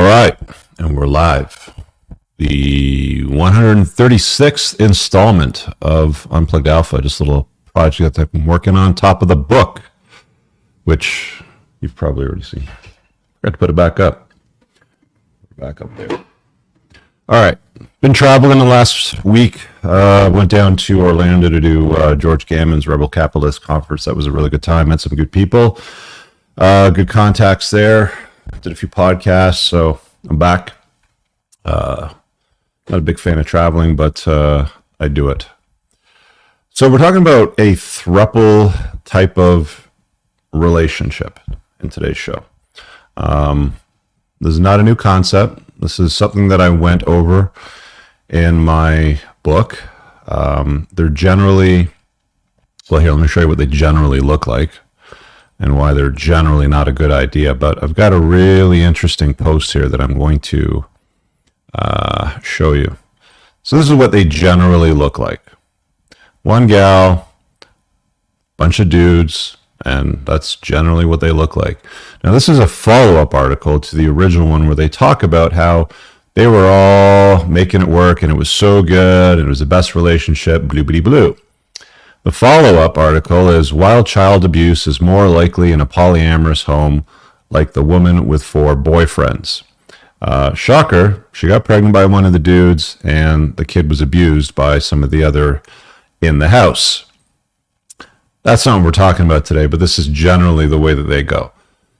right, and we're live. The 136th installment of Unplugged Alpha, just a little project that I've been working on top of the book, which you've probably already seen. Forgot to put it back up. Back up there. All right, been traveling the last week. Went down to Orlando to do George Gammon's Rebel Capitalist Conference. That was a really good time. Met some good people. Good contacts there. Did a few podcasts, so I'm back. Not a big fan of traveling, but I do it. So we're talking about a thruple type of relationship in today's show. This is not a new concept. This is something that I went over in my book. They're generally, well, here, let me show you what they generally look like and why they're generally not a good idea. But I've got a really interesting post here that I'm going to show you. So this is what they generally look like. One gal, bunch of dudes, and that's generally what they look like. Now, this is a follow-up article to the original one where they talk about how they were all making it work and it was so good and it was the best relationship, blue. The follow-up article is while child abuse is more likely in a polyamorous home like the woman with 4 boyfriends. Shocker, she got pregnant by one of the dudes and the kid was abused by some of the other in the house. That's not what we're talking about today, but this is generally the way that they go.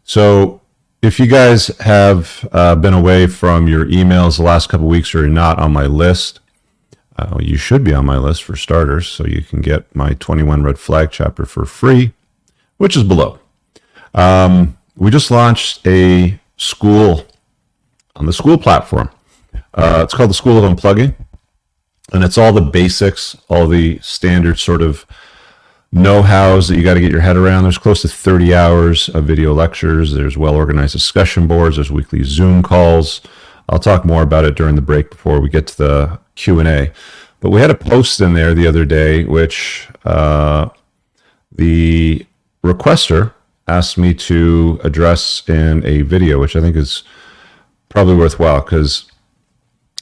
So if you guys have been away from your emails the last couple of weeks or you're not on my list, you should be on my list for starters, so you can get my 21 Red Flag chapter for free, which is below. We just launched a school on the school platform. It's called the School of Unplugging, and it's all the basics, all the standard sort of know-hows that you got to get your head around. There's close to 30 hours of video lectures. There's well-organized discussion boards. There's weekly Zoom calls. I'll talk more about it during the break before we get to the Q&A. But we had a post in there the other day, which the requester asked me to address in a video, which I think is probably worthwhile because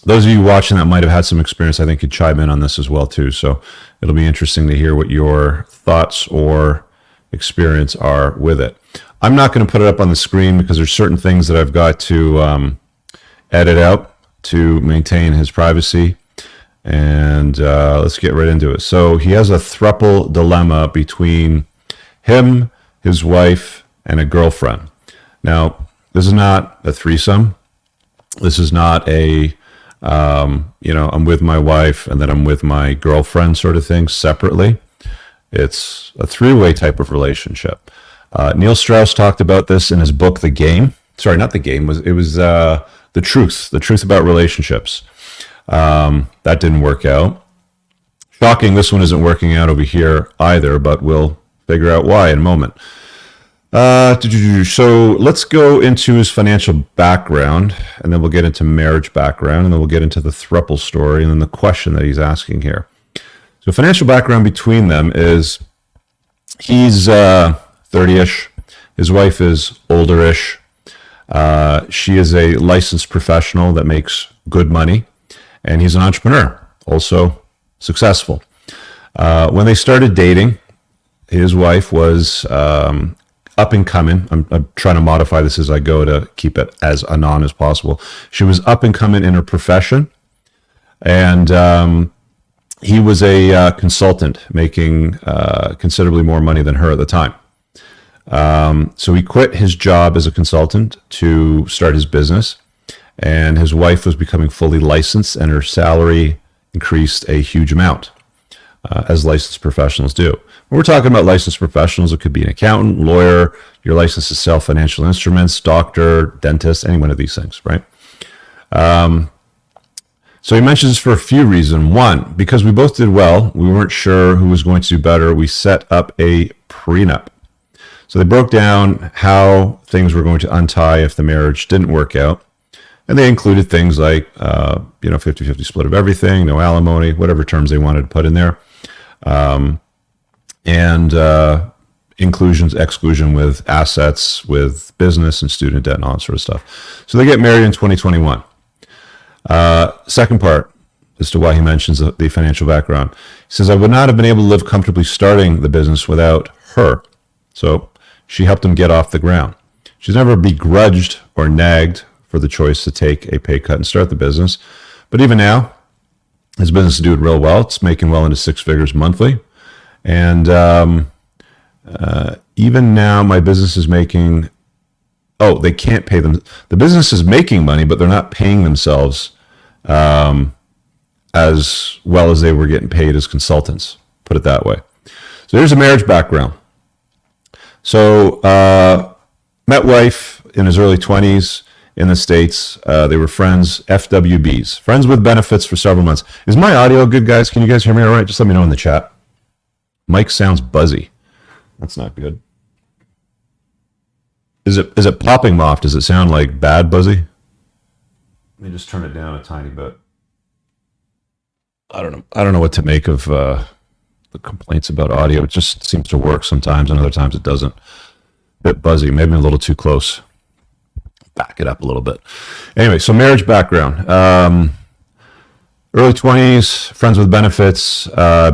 those of you watching that might have had some experience, I think could chime in on this as well too. So it'll be interesting to hear what your thoughts or experience are with it. I'm not going to put it up on the screen because there's certain things that I've got to edit out to maintain his privacy. And let's get right into it. So he has a thruple dilemma between him, his wife, and a girlfriend. Now, this is not a threesome. This is not a I'm with my wife and then I'm with my girlfriend sort of thing separately. It's a three-way type of relationship. Neil Strauss talked about this in his book, The Game. Sorry, not The Game. It was The Truth about relationships. That didn't work out. Shocking, this one isn't working out over here either, but we'll figure out why in a moment. So let's go into his financial background, and then we'll get into marriage background, and then we'll get into the thruple story, and then the question that he's asking here. So financial background between them is he's 30-ish. His wife is older-ish. She is a licensed professional that makes good money, and he's an entrepreneur, also successful. When they started dating, his wife was up and coming. I'm trying to modify this as I go to keep it as anon as possible. She was up and coming in her profession, and he was a consultant making considerably more money than her at the time. So he quit his job as a consultant to start his business, and his wife was becoming fully licensed, and her salary increased a huge amount, as licensed professionals do. When we're talking about licensed professionals, it could be an accountant, lawyer, you're licensed to sell financial instruments, doctor, dentist, any one of these things, right? So he mentions this for a few reasons. One, because we both did well, we weren't sure who was going to do better, we set up a prenup. So they broke down how things were going to untie if the marriage didn't work out. And they included things like, 50-50 split of everything, no alimony, whatever terms they wanted to put in there. And inclusions, exclusion with assets, with business and student debt and all that sort of stuff. So they get married in 2021. Second part as to why he mentions the financial background. He says, I would not have been able to live comfortably starting the business without her. So she helped him get off the ground. She's never begrudged or nagged for the choice to take a pay cut and start the business. But even now, his business is doing real well. It's making well into six figures monthly. And even now, my business is making, they can't pay them. The business is making money, but they're not paying themselves as well as they were getting paid as consultants, put it that way. So here's a marriage background. So met wife in his early 20s in the States. They were friends, FWBs, friends with benefits for several months. Is my audio good, guys? Can you guys hear me all right? Just let me know in the chat. Mic sounds buzzy. That's not good. Is it popping off? Does it sound like bad buzzy? Let me just turn it down a tiny bit. I don't know what to make of the complaints about audio. It just seems to work sometimes, and other times it doesn't. A bit buzzy, maybe a little too close. Back it up a little bit. Anyway, so marriage background. Early 20s, friends with benefits,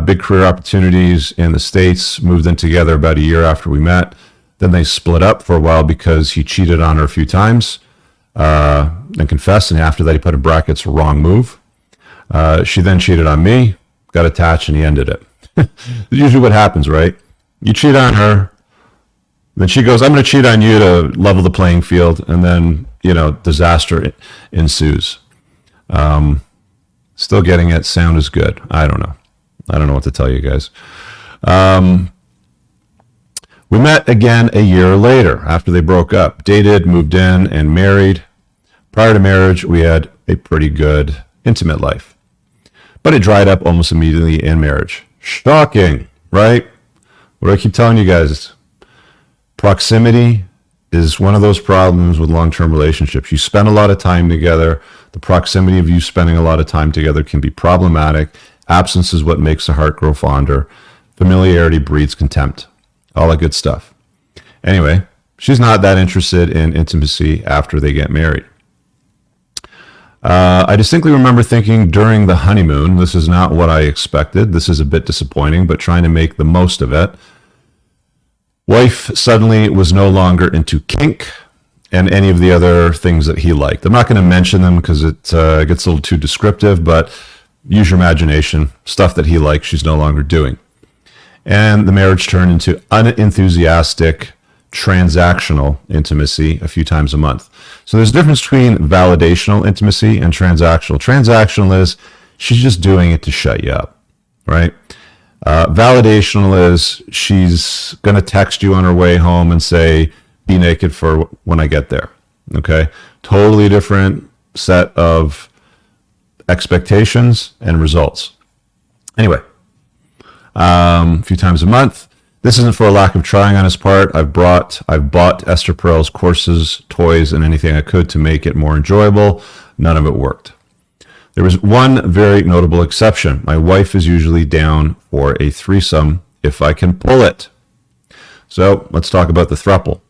big career opportunities in the States, moved in together about a year after we met. Then they split up for a while because he cheated on her a few times and confessed, and after that he put in brackets, wrong move. She then cheated on me, got attached, and he ended it. That's usually what happens, right? You cheat on her, then she goes, I'm going to cheat on you to level the playing field, and then, disaster ensues. Still getting it. Sound is good. I don't know what to tell you guys. We met again a year later after they broke up, dated, moved in, and married. Prior to marriage, we had a pretty good intimate life, but it dried up almost immediately in marriage. Shocking, right? What do I keep telling you guys? Proximity is one of those problems with long-term relationships. You spend a lot of time together. The proximity of you spending a lot of time together can be problematic. Absence is what makes the heart grow fonder. Familiarity breeds contempt. All that good stuff. Anyway, she's not that interested in intimacy after they get married. I distinctly remember thinking during the honeymoon, this is not what I expected. This is a bit disappointing, but trying to make the most of it. Wife suddenly was no longer into kink and any of the other things that he liked. I'm not going to mention them because it gets a little too descriptive, but use your imagination. Stuff that he likes, she's no longer doing. And the marriage turned into unenthusiastic, transactional intimacy a few times a month. So there's a difference between validational intimacy and transactional. Transactional is she's just doing it to shut you up, right? Validational is she's going to text you on her way home and say, be naked for when I get there. Okay. Totally different set of expectations and results. Anyway, a few times a month. This isn't for a lack of trying on his part. I've bought Esther Perel's courses, toys, and anything I could to make it more enjoyable. None of it worked. There was one very notable exception. My wife is usually down for a threesome if I can pull it. So let's talk about the thruple.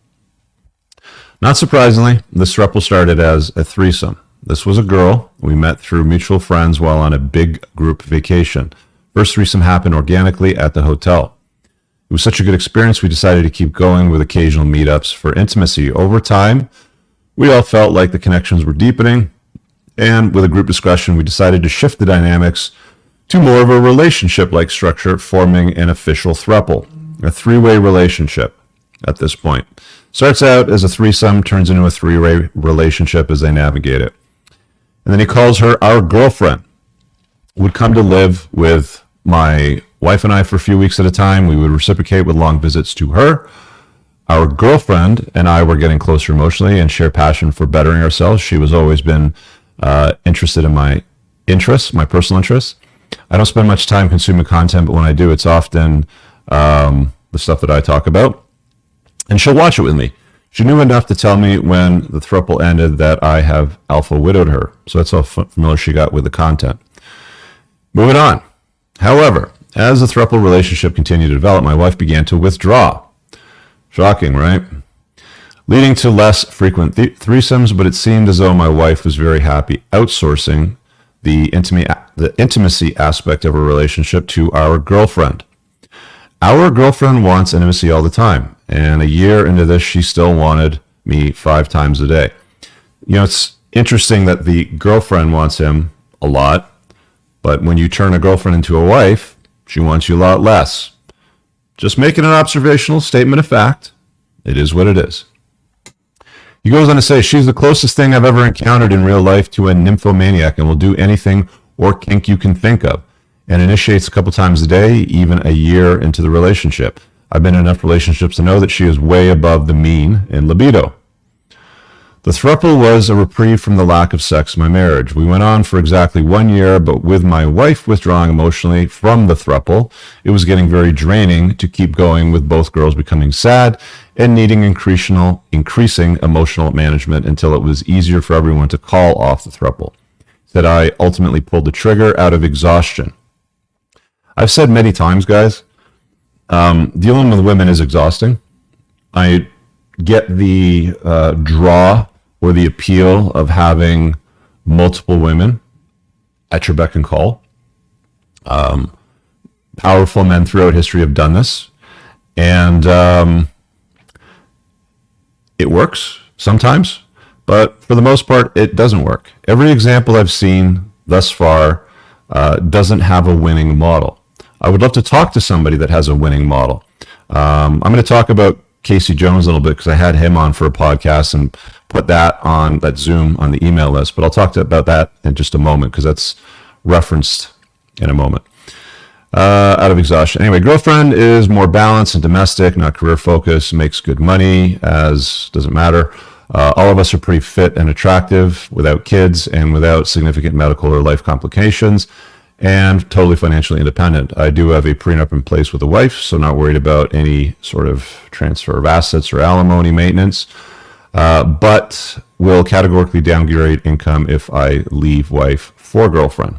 Not surprisingly, this thruple started as a threesome. This was a girl we met through mutual friends while on a big group vacation. First threesome happened organically at the hotel. It was such a good experience, we decided to keep going with occasional meetups for intimacy. Over time, we all felt like the connections were deepening, and with a group discussion, we decided to shift the dynamics to more of a relationship-like structure, forming an official thruple, a three-way relationship at this point. Starts out as a threesome, turns into a three-way relationship as they navigate it. And then he calls her our girlfriend. Would come to live with my wife and I for a few weeks at a time. We would reciprocate with long visits to her. Our girlfriend and I were getting closer emotionally and share passion for bettering ourselves. She was always been interested in my interests, my personal interests. I don't spend much time consuming content, but when I do, it's often the stuff that I talk about. And she'll watch it with me. She knew enough to tell me when the throuple ended that I have alpha widowed her. So that's how familiar she got with the content. Moving on. However, as the throuple relationship continued to develop, my wife began to withdraw. Shocking, right? Leading to less frequent threesomes, but it seemed as though my wife was very happy outsourcing the intimacy aspect of a relationship to our girlfriend. Our girlfriend wants intimacy all the time, and a year into this, she still wanted me 5 times a day. You know, it's interesting that the girlfriend wants him a lot, but when you turn a girlfriend into a wife, she wants you a lot less. Just making an observational statement of fact. It is what it is. He goes on to say, she's the closest thing I've ever encountered in real life to a nymphomaniac and will do anything or kink you can think of, and initiates a couple times a day, even a year into the relationship. I've been in enough relationships to know that she is way above the mean in libido. The thruple was a reprieve from the lack of sex in my marriage. We went on for exactly 1 year, but with my wife withdrawing emotionally from the thruple, it was getting very draining to keep going, with both girls becoming sad and needing increasing emotional management until it was easier for everyone to call off the thruple. That I ultimately pulled the trigger out of exhaustion. I've said many times, guys, dealing with women is exhausting. I get the draw or the appeal of having multiple women at your beck and call. Powerful men throughout history have done this, and it works sometimes, but for the most part, it doesn't work. Every example I've seen thus far doesn't have a winning model. I would love to talk to somebody that has a winning model. I'm going to talk about Casey Jones a little bit because I had him on for a podcast and put that on that Zoom on the email list. But I'll talk about that in just a moment because that's referenced in a moment. Out of exhaustion. Anyway, girlfriend is more balanced and domestic, not career focused, makes good money, as doesn't matter. All of us are pretty fit and attractive without kids and without significant medical or life complications, and totally financially independent. I do have a prenup in place with a wife, so not worried about any sort of transfer of assets or alimony maintenance, but will categorically downgrade income if I leave wife for girlfriend.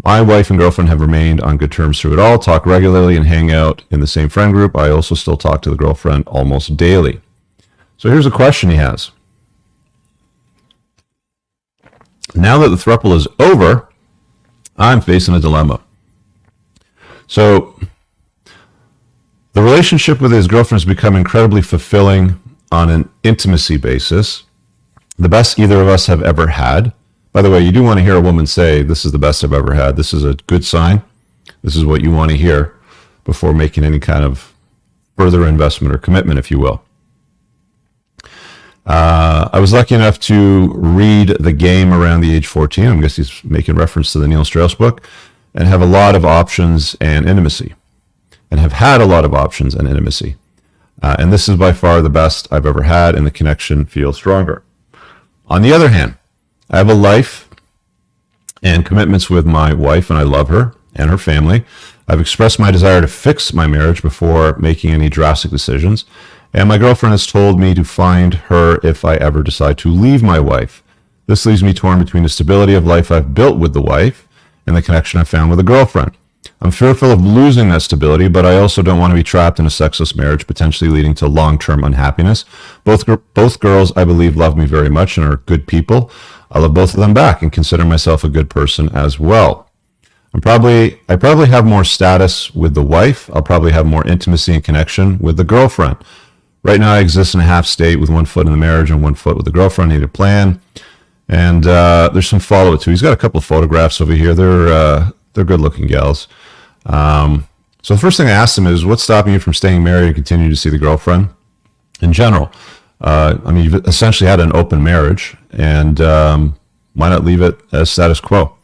My wife and girlfriend have remained on good terms through it all, talk regularly, and hang out in the same friend group. I also still talk to the girlfriend almost daily. So here's a question he has. Now that the throuple is over, I'm facing a dilemma. So the relationship with his girlfriend has become incredibly fulfilling on an intimacy basis, the best either of us have ever had. By the way, you do want to hear a woman say, this is the best I've ever had. This is a good sign. This is what you want to hear before making any kind of further investment or commitment, if you will. I was lucky enough to read The Game around the age 14. I guess he's making reference to the Neil Strauss book, and have a lot of options and intimacy, and have had a lot of options and intimacy. And this is by far the best I've ever had, and the connection feels stronger. On the other hand, I have a life and commitments with my wife, and I love her and her family. I've expressed my desire to fix my marriage before making any drastic decisions. And my girlfriend has told me to find her if I ever decide to leave my wife. This leaves me torn between the stability of life I've built with the wife and the connection I've found with the girlfriend. I'm fearful of losing that stability, but I also don't want to be trapped in a sexless marriage, potentially leading to long-term unhappiness. Both girls, I believe, love me very much and are good people. I love both of them back and consider myself a good person as well. I probably have more status with the wife. I'll probably have more intimacy and connection with the girlfriend. Right now, I exist in a half state with 1 foot in the marriage and 1 foot with the girlfriend. I need a plan. And there's some follow-up too. He's got a couple of photographs over here. They're good-looking gals. So the first thing I asked him is, what's stopping you from staying married and continuing to see the girlfriend in general? I mean, you've essentially had an open marriage, and why not leave it as status quo?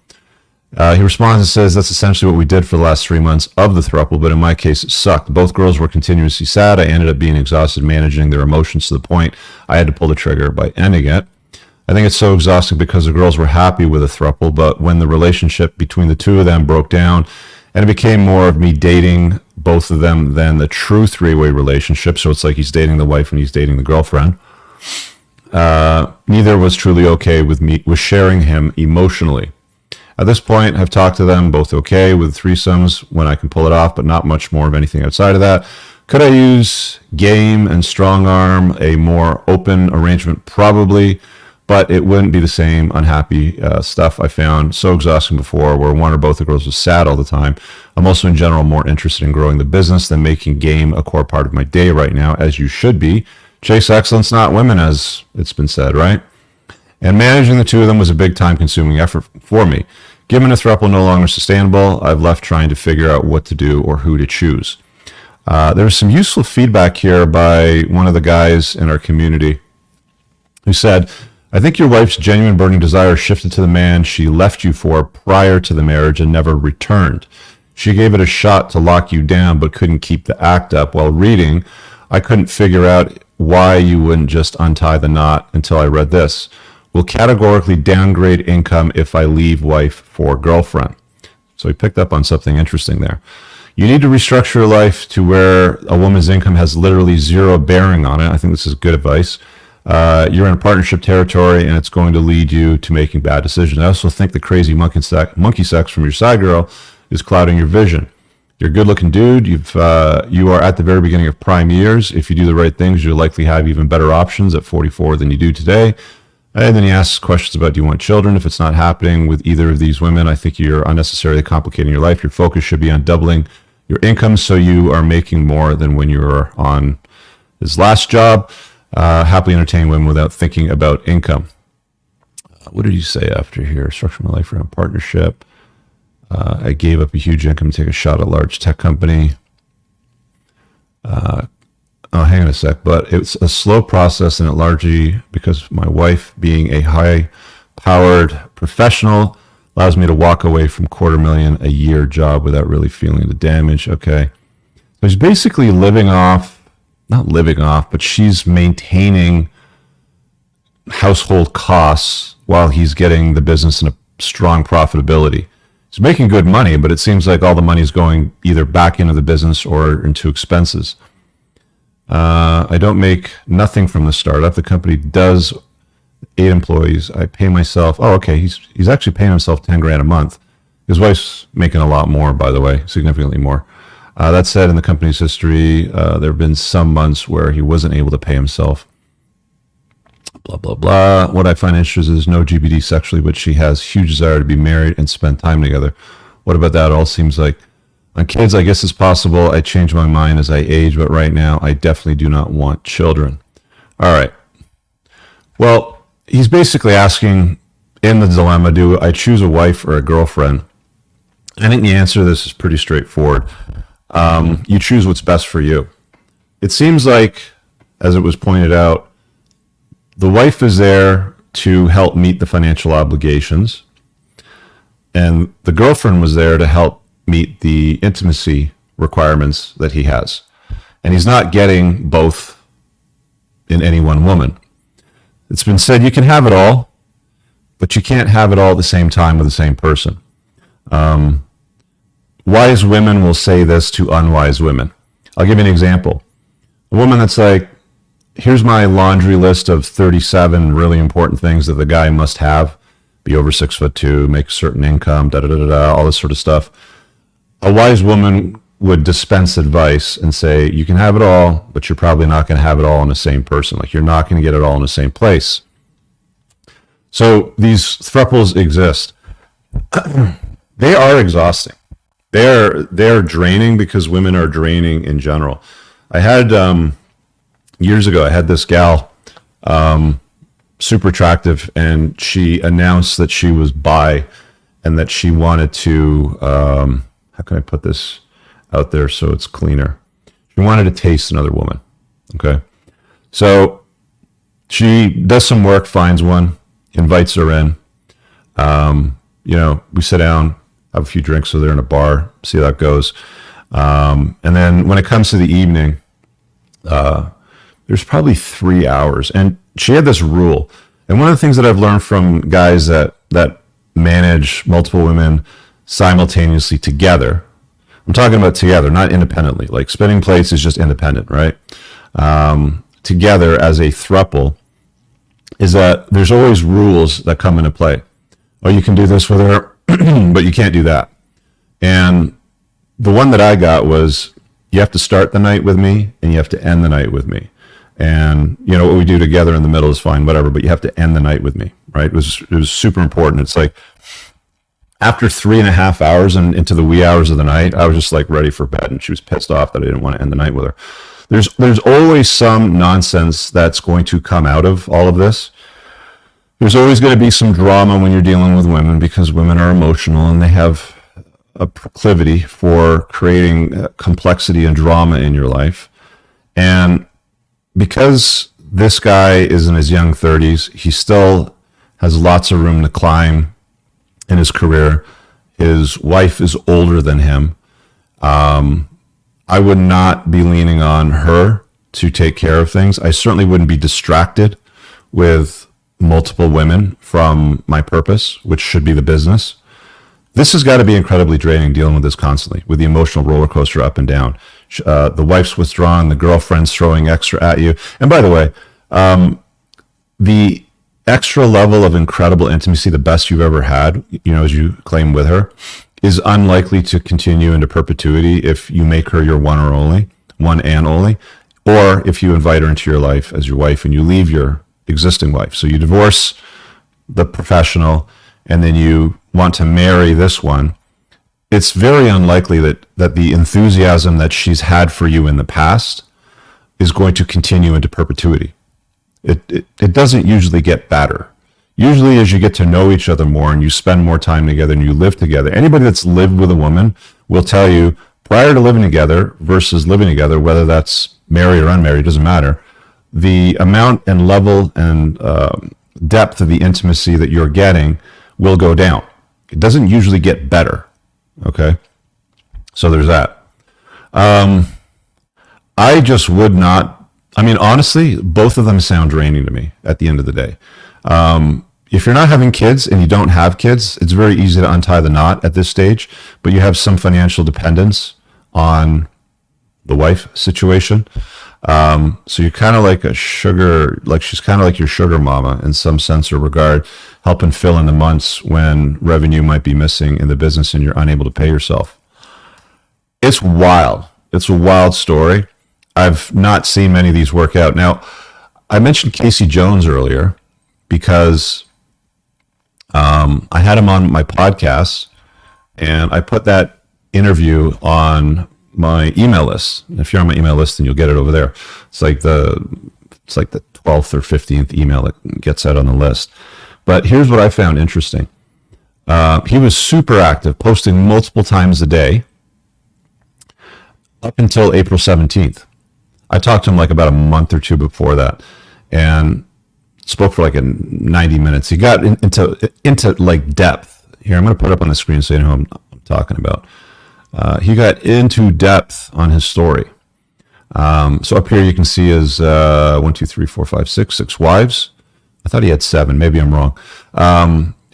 He responds and says, that's essentially what we did for the last 3 months of the throuple, but in my case, it sucked. Both girls were continuously sad. I ended up being exhausted managing their emotions to the point I had to pull the trigger by ending it. I think it's so exhausting because the girls were happy with the throuple, but when the relationship between the two of them broke down and it became more of me dating both of them than the true three-way relationship, so it's like he's dating the wife and he's dating the girlfriend, neither was truly okay with sharing him emotionally. At this point, I've talked to them both okay with threesomes when I can pull it off, but not much more of anything outside of that. Could I use game and strong arm, a more open arrangement? Probably, but it wouldn't be the same unhappy stuff I found so exhausting before, where one or both the girls was sad all the time. I'm also in general more interested in growing the business than making game a core part of my day right now, as you should be. Chase excellence, not women, as it's been said, right? And managing the two of them was a big time-consuming effort for me. Given a thruple no longer sustainable, I've left trying to figure out what to do or who to choose. There's some useful feedback here by one of the guys in our community who said, I think your wife's genuine burning desire shifted to the man she left you for prior to the marriage and never returned. She gave it a shot to lock you down but couldn't keep the act up. While reading, I couldn't figure out why you wouldn't just untie the knot until I read this. Will categorically downgrade income if I leave wife for girlfriend. So he picked up on something interesting there. You need to restructure your life to where a woman's income has literally zero bearing on it. I think this is good advice. You're in a partnership territory, and it's going to lead you to making bad decisions. I also think the crazy monkey sex from your side girl is clouding your vision. You're a good-looking dude. You are at the very beginning of prime years. If you do the right things, you'll likely have even better options at 44 than you do today. And then he asks questions about, do you want children? If it's not happening with either of these women, I think you're unnecessarily complicating your life. Your focus should be on doubling your income so you are making more than when you were on his last job. Happily entertaining women without thinking about income. What did you say after here? Structure my life around partnership. I gave up a huge income to take a shot at a large tech company. Hang on a sec. But it's a slow process, and it largely because my wife, being a high-powered professional, allows me to walk away from $250,000 a year job without really feeling the damage. Okay. So he's basically not living off, but she's maintaining household costs while he's getting the business in a strong profitability. He's making good money, but it seems like all the money is going either back into the business or into expenses. I don't make nothing from the startup. The company does 8 employees. I pay myself. Oh, okay. He's actually paying himself $10,000 a month. His wife's making a lot more, by the way, significantly more. That said, in the company's history, there have been some months where he wasn't able to pay himself. Blah, blah, blah. What I find interesting is no GBD sexually, but she has huge desire to be married and spend time together. What about that? It all seems like on kids, I guess it's possible. I change my mind as I age, but right now, I definitely do not want children. All right. Well, he's basically asking in the dilemma, do I choose a wife or a girlfriend? I think the answer to this is pretty straightforward. You choose what's best for you. It seems like, as it was pointed out, the wife is there to help meet the financial obligations, and the girlfriend was there to help meet the intimacy requirements that he has. And he's not getting both in any one woman. It's been said you can have it all, but you can't have it all at the same time with the same person. Wise women will say this to unwise women. I'll give you an example. A woman that's like, here's my laundry list of 37 really important things that the guy must have. Be over 6'2", make a certain income, all this sort of stuff. A wise woman would dispense advice and say, you can have it all, but you're probably not going to have it all in the same person. Like, you're not going to get it all in the same place. So these thruples exist. They are exhausting. They're draining because women are draining in general. I had years ago, I had this gal, super attractive, and she announced that she was bi and that she wanted to, how can I put this out there so it's cleaner? She wanted to taste another woman. Okay. So she does some work, finds one, invites her in. We sit down, have a few drinks, so they're in a bar, see how that goes. And then when it comes to the evening, there's probably 3 hours. And she had this rule. And one of the things that I've learned from guys that manage multiple women simultaneously together, I'm talking about together, not independently. Like, spinning plates is just independent, right? Together as a thruple, is that there's always rules that come into play. Oh, you can do this with her, but you can't do that. And the one that I got was, you have to start the night with me and you have to end the night with me. And you know, what we do together in the middle is fine, whatever, but you have to end the night with me, right? It was super important. It's like, after 3.5 hours and into the wee hours of the night, I was just like ready for bed, and she was pissed off that I didn't want to end the night with her. There's always some nonsense that's going to come out of all of this. There's always going to be some drama when you're dealing with women, because women are emotional and they have a proclivity for creating complexity and drama in your life. And because this guy is in his young 30s, he still has lots of room to climb in his career. His wife is older than him. I would not be leaning on her to take care of things. I certainly wouldn't be distracted with multiple women from my purpose, which should be the business. This has got to be incredibly draining, dealing with this constantly, with the emotional roller coaster up and down. The wife's withdrawn, the girlfriend's throwing extra at you. And by the way, the extra level of incredible intimacy, the best you've ever had, you know, as you claim with her, is unlikely to continue into perpetuity if you make her your one and only, or if you invite her into your life as your wife and you leave your existing wife. So you divorce the professional and then you want to marry this one. It's very unlikely that the enthusiasm that she's had for you in the past is going to continue into perpetuity. It doesn't usually get better. Usually, as you get to know each other more and you spend more time together and you live together, anybody that's lived with a woman will tell you, prior to living together versus living together, whether that's married or unmarried, doesn't matter, the amount and level and depth of the intimacy that you're getting will go down. It doesn't usually get better. Okay? So there's that. I just would not, I mean, honestly, both of them sound draining to me at the end of the day. If you're not having kids and you don't have kids, it's very easy to untie the knot at this stage, but you have some financial dependence on the wife situation. So you're kind of like she's kind of like your sugar mama in some sense or regard, helping fill in the months when revenue might be missing in the business and you're unable to pay yourself. It's wild. It's a wild story. I've not seen many of these work out. Now, I mentioned Casey Jones earlier because I had him on my podcast, and I put that interview on my email list. If you're on my email list, then you'll get it over there. It's like the 12th or 15th email that gets out on the list. But here's what I found interesting. He was super active, posting multiple times a day up until April 17th. I talked to him like about a month or two before that, and spoke for like 90 minutes. He got into like depth. Here, I'm going to put it up on the screen so you know who I'm talking about. He got into depth on his story. So up here you can see his 1, 2, 3, 4, 5, 6 wives. I thought he had 7. Maybe I'm wrong.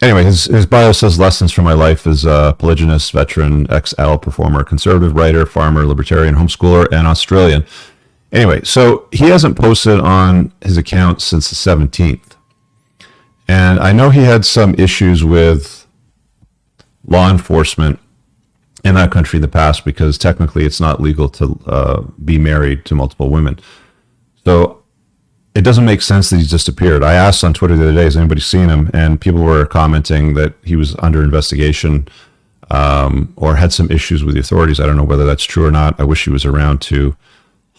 Anyway, his bio says lessons from my life as a polygynist, veteran, ex-adult performer, conservative writer, farmer, libertarian, homeschooler, and Australian. Anyway, so he hasn't posted on his account since the 17th. And I know he had some issues with law enforcement in that country in the past because technically it's not legal to be married to multiple women. So it doesn't make sense that he's disappeared. I asked on Twitter the other day, has anybody seen him? And people were commenting that he was under investigation or had some issues with the authorities. I don't know whether that's true or not. I wish he was around to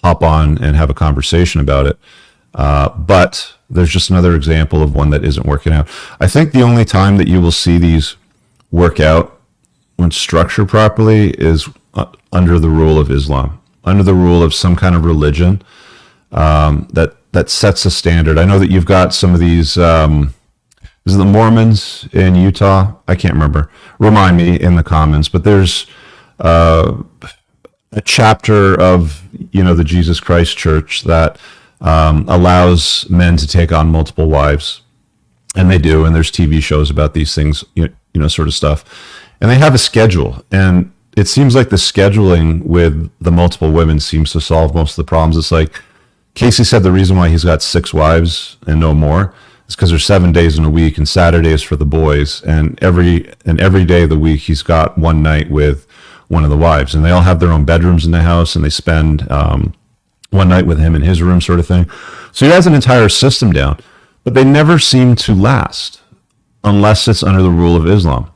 hop on and have a conversation about it. But there's just another example of one that isn't working out. I think the only time that you will see these work out when structured properly is under the rule of Islam, under the rule of some kind of religion that sets a standard. I know that you've got some of these, is it the Mormons in Utah? I can't remember. Remind me in the comments, but there's a chapter of, the Jesus Christ Church that allows men to take on multiple wives, and they do. And there's TV shows about these things, sort of stuff. And they have a schedule, and it seems like the scheduling with the multiple women seems to solve most of the problems. It's like Casey said, the reason why he's got 6 wives and no more, It's because there's 7 days in a week, and Saturday is for the boys. And every day of the week, he's got one night with one of the wives, and they all have their own bedrooms in the house, and they spend one night with him in his room, sort of thing. So he has an entire system down, but they never seem to last unless it's under the rule of Islam,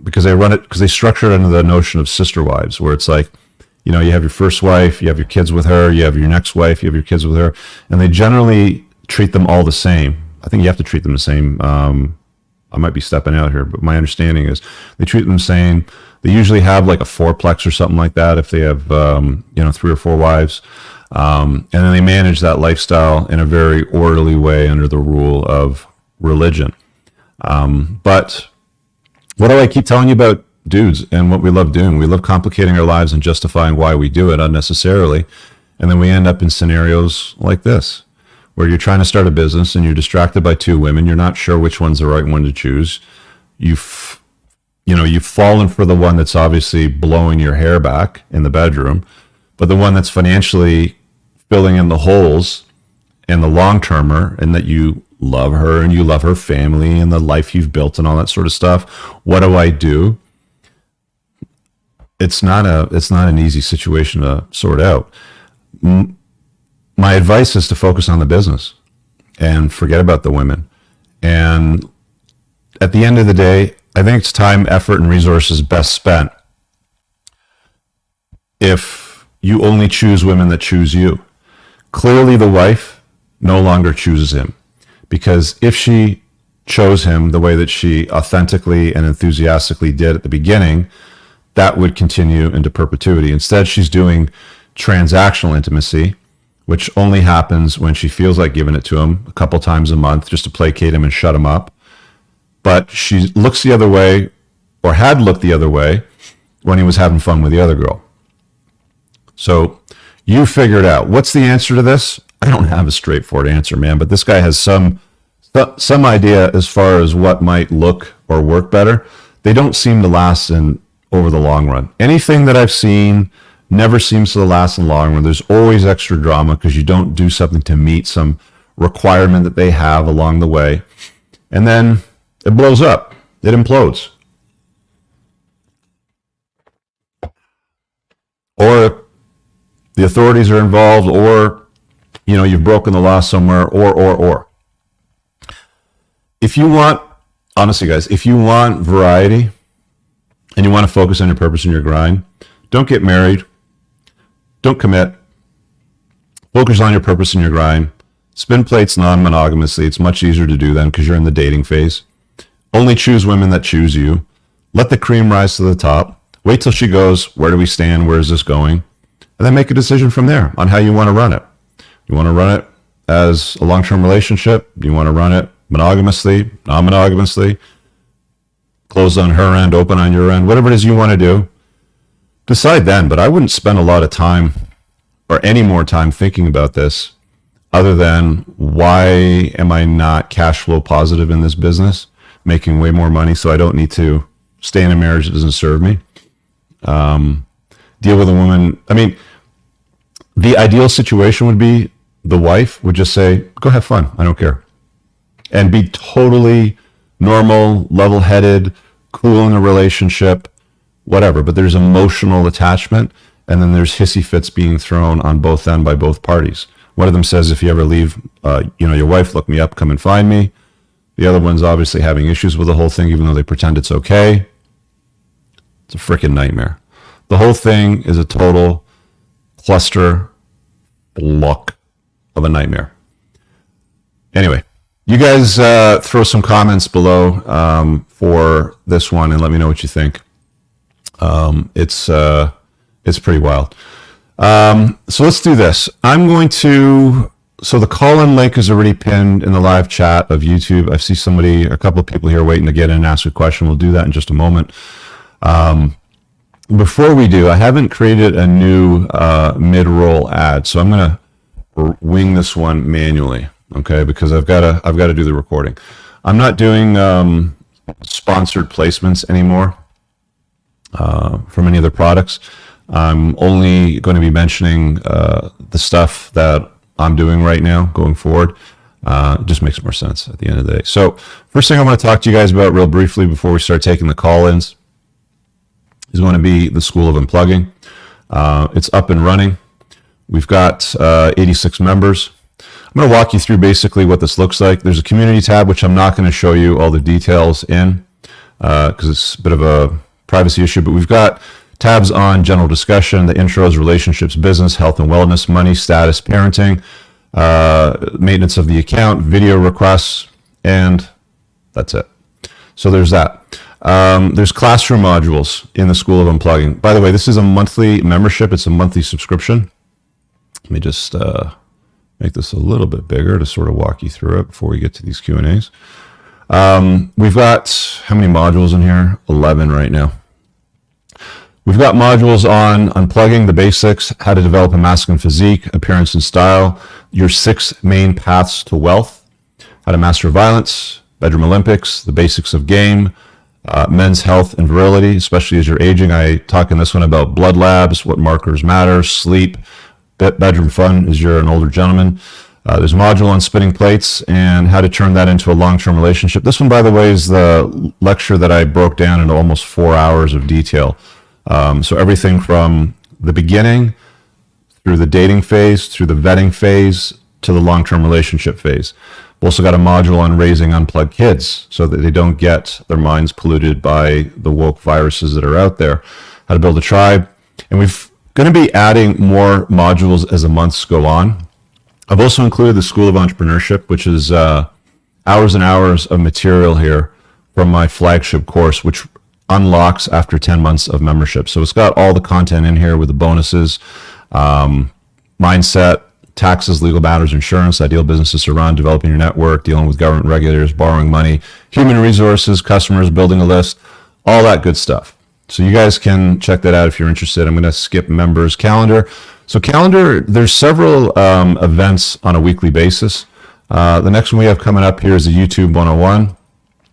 because they structure it under the notion of sister wives, where it's like, you know, you have your first wife, you have your kids with her, you have your next wife, you have your kids with her, and they generally treat them all the same. I think you have to treat them the same. I might be stepping out here, but my understanding is they treat them the same. They usually have like a fourplex or something like that if they have, 3 or 4 wives. And then they manage that lifestyle in a very orderly way under the rule of religion. But what do I keep telling you about dudes and what we love doing? We love complicating our lives and justifying why we do it unnecessarily. And then we end up in scenarios like this, where you're trying to start a business and you're distracted by 2 women. You're not sure which one's the right one to choose. You've fallen for the one that's obviously blowing your hair back in the bedroom, but the one that's financially filling in the holes and the long-termer, and that you love her and you love her family and the life you've built and all that sort of stuff. What do I do? It's not an easy situation to sort out. My advice is to focus on the business and forget about the women. And at the end of the day, I think it's time, effort, and resources best spent if you only choose women that choose you. Clearly, the wife no longer chooses him, because if she chose him the way that she authentically and enthusiastically did at the beginning, that would continue into perpetuity. Instead, she's doing transactional intimacy, which only happens when she feels like giving it to him a couple times a month just to placate him and shut him up. But she looks the other way, or had looked the other way, when he was having fun with the other girl. So you figured out. What's the answer to this? I don't have a straightforward answer, man, but this guy has some idea as far as what might look or work better. They don't seem to last over the long run. Anything that I've seen never seems to last in the long run. There's always extra drama because you don't do something to meet some requirement that they have along the way. And then it blows up. It implodes. Or the authorities are involved, or, you've broken the law somewhere, or. If you want, honestly, guys, if you want variety and you want to focus on your purpose and your grind, don't get married. Don't commit. Focus on your purpose and your grind. Spin plates non-monogamously. It's much easier to do then because you're in the dating phase. Only choose women that choose you. Let the cream rise to the top. Wait till she goes, where do we stand? Where is this going? And then make a decision from there on how you want to run it. You want to run it as a long-term relationship? Do you want to run it monogamously, non-monogamously? Closed on her end, open on your end, whatever it is you want to do. Decide then, but I wouldn't spend a lot of time or any more time thinking about this other than, why am I not cash flow positive in this business, making way more money so I don't need to stay in a marriage that doesn't serve me? Deal with a woman. I mean, the ideal situation would be the wife would just say, go have fun, I don't care. And be totally normal, level-headed, cool in a relationship, whatever. But there's emotional attachment, and then there's hissy fits being thrown on both ends by both parties. One of them says, if you ever leave, your wife, look me up, come and find me. The other one's obviously having issues with the whole thing, even though they pretend it's okay. It's a freaking nightmare. The whole thing is a total cluster block of a nightmare. Anyway, you guys throw some comments below for this one and let me know what you think. It's pretty wild. So let's do this. So the call-in link is already pinned in the live chat of YouTube. I see a couple of people here waiting to get in and ask a question. We'll do that in just a moment. Before we do, I haven't created a new mid-roll ad, so I'm going to wing this one manually, okay? Because I've got to do the recording. I'm not doing sponsored placements anymore from any other products. I'm only going to be mentioning the stuff that I'm doing right now going forward. It just makes more sense at the end of the day. So first thing I want to talk to you guys about real briefly before we start taking the call-ins is going to be the School of Unplugging. It's up and running. We've got 86 members. I'm going to walk you through basically what this looks like. There's a community tab, which I'm not going to show you all the details in because it's a bit of a privacy issue, but we've got tabs on general discussion, the intros, relationships, business, health and wellness, money, status, parenting, maintenance of the account, video requests, and that's it. So there's that. There's classroom modules in the School of Unplugging. By the way, this is a monthly membership. It's a monthly subscription. Let me just make this a little bit bigger to sort of walk you through it before we get to these Q&As. We've got, how many modules in here? 11 right now. We've got modules on unplugging, the basics, how to develop a masculine physique, appearance and style, your 6 main paths to wealth, how to master violence, bedroom Olympics, the basics of game, men's health and virility, especially as you're aging. I talk in this one about blood labs, what markers matter, sleep, bedroom fun as you're an older gentleman. There's a module on spinning plates and how to turn that into a long-term relationship. This one, by the way, is the lecture that I broke down into almost 4 hours of detail. So everything from the beginning through the dating phase, through the vetting phase, to the long-term relationship phase. We've also got a module on raising unplugged kids so that they don't get their minds polluted by the woke viruses that are out there. How to build a tribe. And we're going to be adding more modules as the months go on. I've also included the School of Entrepreneurship, which is hours and hours of material here from my flagship course, which unlocks after 10 months of membership. So it's got all the content in here with the bonuses, mindset, taxes, legal matters, insurance, ideal businesses to run, developing your network, dealing with government regulators, borrowing money, human resources, customers, building a list, all that good stuff. So you guys can check that out if you're interested. I'm going to skip members calendar. So calendar, there's several events on a weekly basis. The next one we have coming up here is the YouTube 101.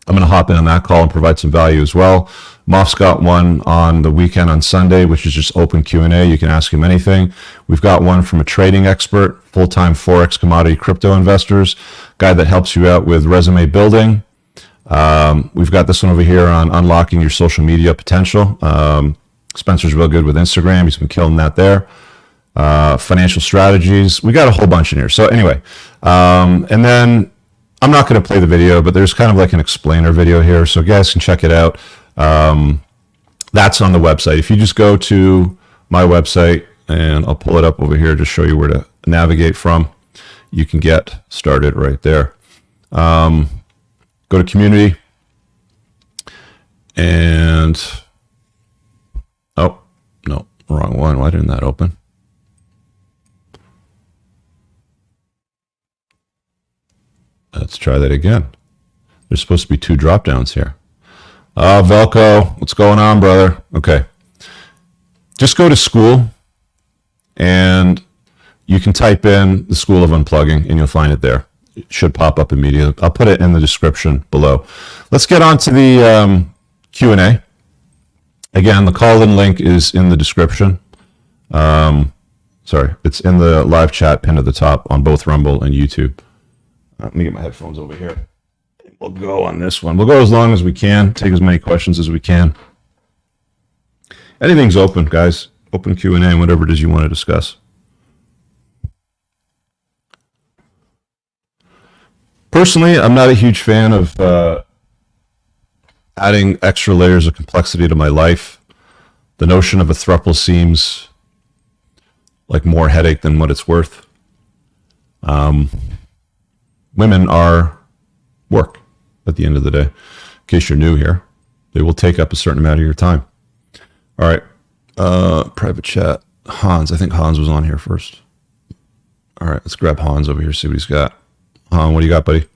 I'm going to hop in on that call and provide some value as well. Moff's got one on the weekend on Sunday, which is just open Q&A. You can ask him anything. We've got one from a trading expert, full-time Forex commodity crypto investors, guy that helps you out with resume building. We've got this one over here on unlocking your social media potential. Spencer's real good with Instagram. He's been killing that there. Financial strategies. We got a whole bunch in here. So anyway, and then I'm not going to play the video, but there's kind of like an explainer video here, so you guys can check it out. That's on the website. If you just go to my website, and I'll pull it up over here to show you where to navigate from, you can get started right there. Go to community, and oh, no, wrong one. Why didn't that open? Let's try that again. There's supposed to be 2 drop downs here. Velco, what's going on, brother? Okay. Just go to school and you can type in the School of Unplugging and you'll find it there. It should pop up immediately. I'll put it in the description below. Let's get on to the Q&A. Again, the call-in link is in the description. Sorry, it's in the live chat pinned at the top on both Rumble and YouTube. Let me get my headphones over here. We'll go on this one. We'll go as long as we can, take as many questions as we can. Anything's open, guys. Open Q&A and whatever it is you want to discuss. Personally, I'm not a huge fan of adding extra layers of complexity to my life. The notion of a thruple seems like more headache than what it's worth. Women are work at the end of the day. In case you're new here, they will take up a certain amount of your time. All right. Private chat. Hans. I think Hans was on here first. All right. Let's grab Hans over here, see what he's got. Han, what do you got, buddy?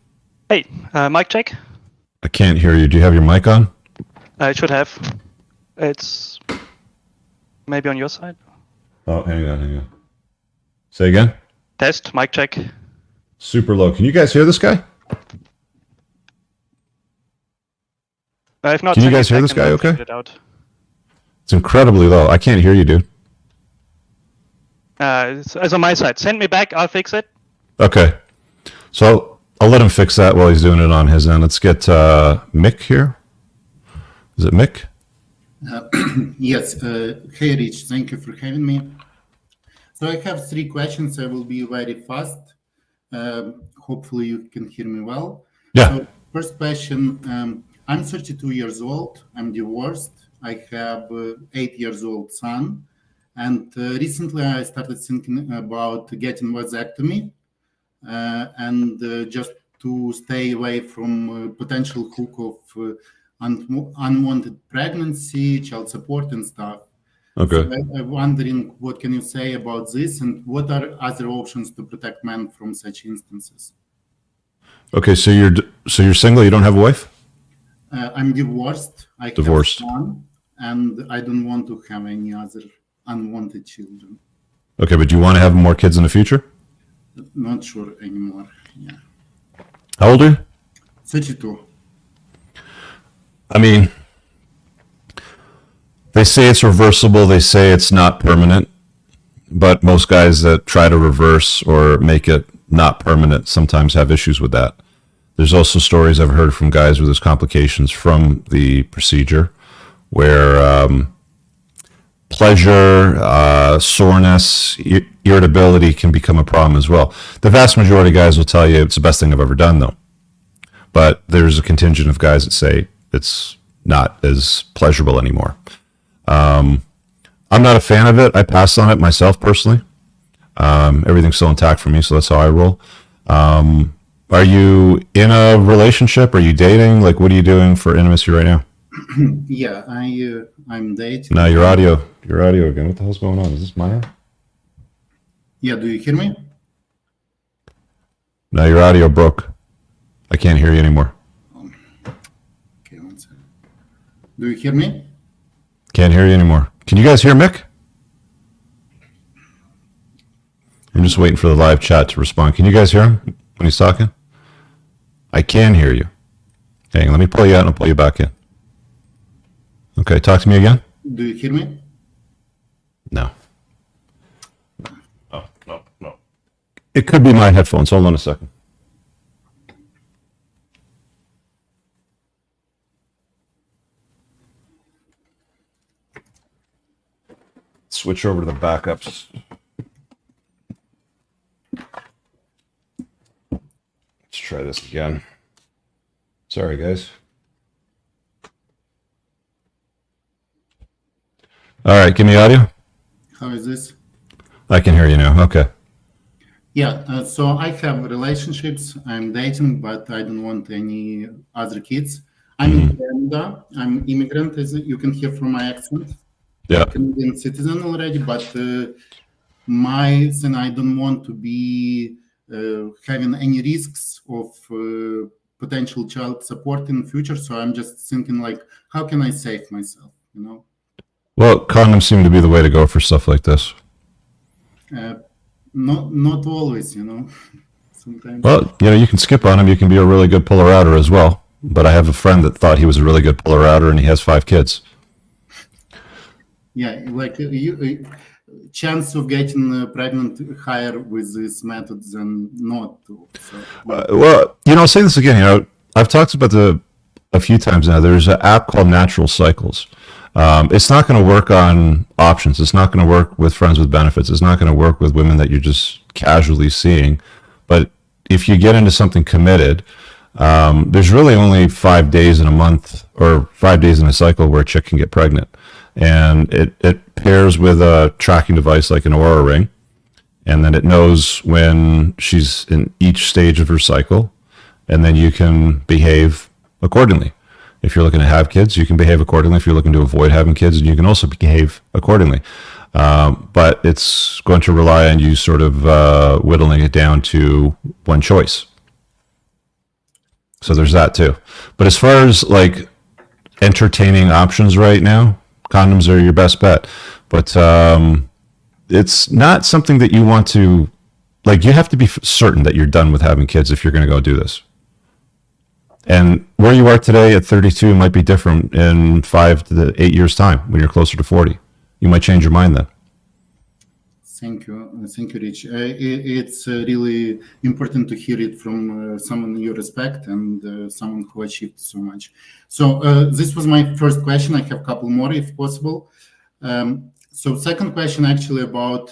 Hey, mic check. I can't hear you. Do you have your mic on? I should have. It's maybe on your side. Oh, hang on. Say again? Test, mic check. Super low. Can you guys hear this guy? If not, can you guys hear this guy okay? It out. It's incredibly low. I can't hear you, dude. It's on my side. Send me back. I'll fix it. Okay. So I'll let him fix that while he's doing it on his end. Let's get Mick here. Is it Mick? Yes. Hey, Rich. Thank you for having me. So I have 3 questions. I will be very fast. Hopefully you can hear me well. Yeah. So first question. I'm 32 years old. I'm divorced. I have 8 years old son. And recently I started thinking about getting vasectomy and just to stay away from potential hook of unwanted pregnancy, child support and stuff. Okay. So I'm wondering, what can you say about this, and what are other options to protect men from such instances? Okay, so you're single. You don't have a wife. I'm divorced. I Divorced. have one, and I don't want to have any other unwanted children. Okay, but do you want to have more kids in the future? Not sure anymore. Yeah. How old are you? 32. I mean, they say it's reversible. They say it's not permanent. But most guys that try to reverse or make it not permanent sometimes have issues with that. There's also stories I've heard from guys where there's complications from the procedure where pleasure, soreness, irritability can become a problem as well. The vast majority of guys will tell you it's the best thing I've ever done, though. But there's a contingent of guys that say it's not as pleasurable anymore. I'm not a fan of it. I passed on it myself personally. Everything's still intact for me, so that's how I roll. Are you in a relationship? Are you dating? Like, what are you doing for intimacy right now? Yeah, I'm dating. Now your audio again. What the hell's going on? Is this mine? Yeah, do you hear me? Now your audio broke. I can't hear you anymore. Okay, one second. Do you hear me? Can't hear you anymore. Can you guys hear Mick? I'm just waiting for the live chat to respond. Can you guys hear him when he's talking? I can hear you. Hang on, let me pull you out and I'll pull you back in. Okay, talk to me again. Do you hear me? No. Oh, no. It could be my headphones. Hold on a second. Switch over to the backups. Let's try this again. Sorry, guys. All right, give me audio. How is this? I can hear you now. Okay. Yeah, so I have relationships. I'm dating, but I don't want any other kids. I'm in Canada. I'm immigrant, as you can hear from my accent. Yeah. Canadian citizen already, but my son, I don't want to be having any risks of potential child support in the future. So I'm just thinking, like, how can I save myself? You know. Well, condoms seem to be the way to go for stuff like this. Not always, you know. Sometimes. Well, you can skip on them. You can be a really good puller outer as well. But I have a friend that thought he was a really good puller outer, and he has 5 kids. Yeah, like chance of getting pregnant higher with this method than not to. So, Well, I'll say this again. I've talked about a few times now. There's an app called Natural Cycles. It's not going to work on options. It's not going to work with friends with benefits. It's not going to work with women that you're just casually seeing. But if you get into something committed, there's really only 5 days in a month or 5 days in a cycle where a chick can get pregnant. And it pairs with a tracking device like an Oura Ring. And then it knows when she's in each stage of her cycle. And then you can behave accordingly. If you're looking to have kids, you can behave accordingly. If you're looking to avoid having kids, you can also behave accordingly. But it's going to rely on you sort of whittling it down to one choice. So there's that too. But as far as like entertaining options right now, condoms are your best bet. But it's not something that you want to, like, you have to be certain that you're done with having kids if you're going to go do this. And where you are today at 32 might be different in 5 to 8 years' time when you're closer to 40. You might change your mind then. Thank you, Rich. It's really important to hear it from someone you respect and someone who achieved so much. So this was my first question. I have a couple more, if possible. So second question, actually, about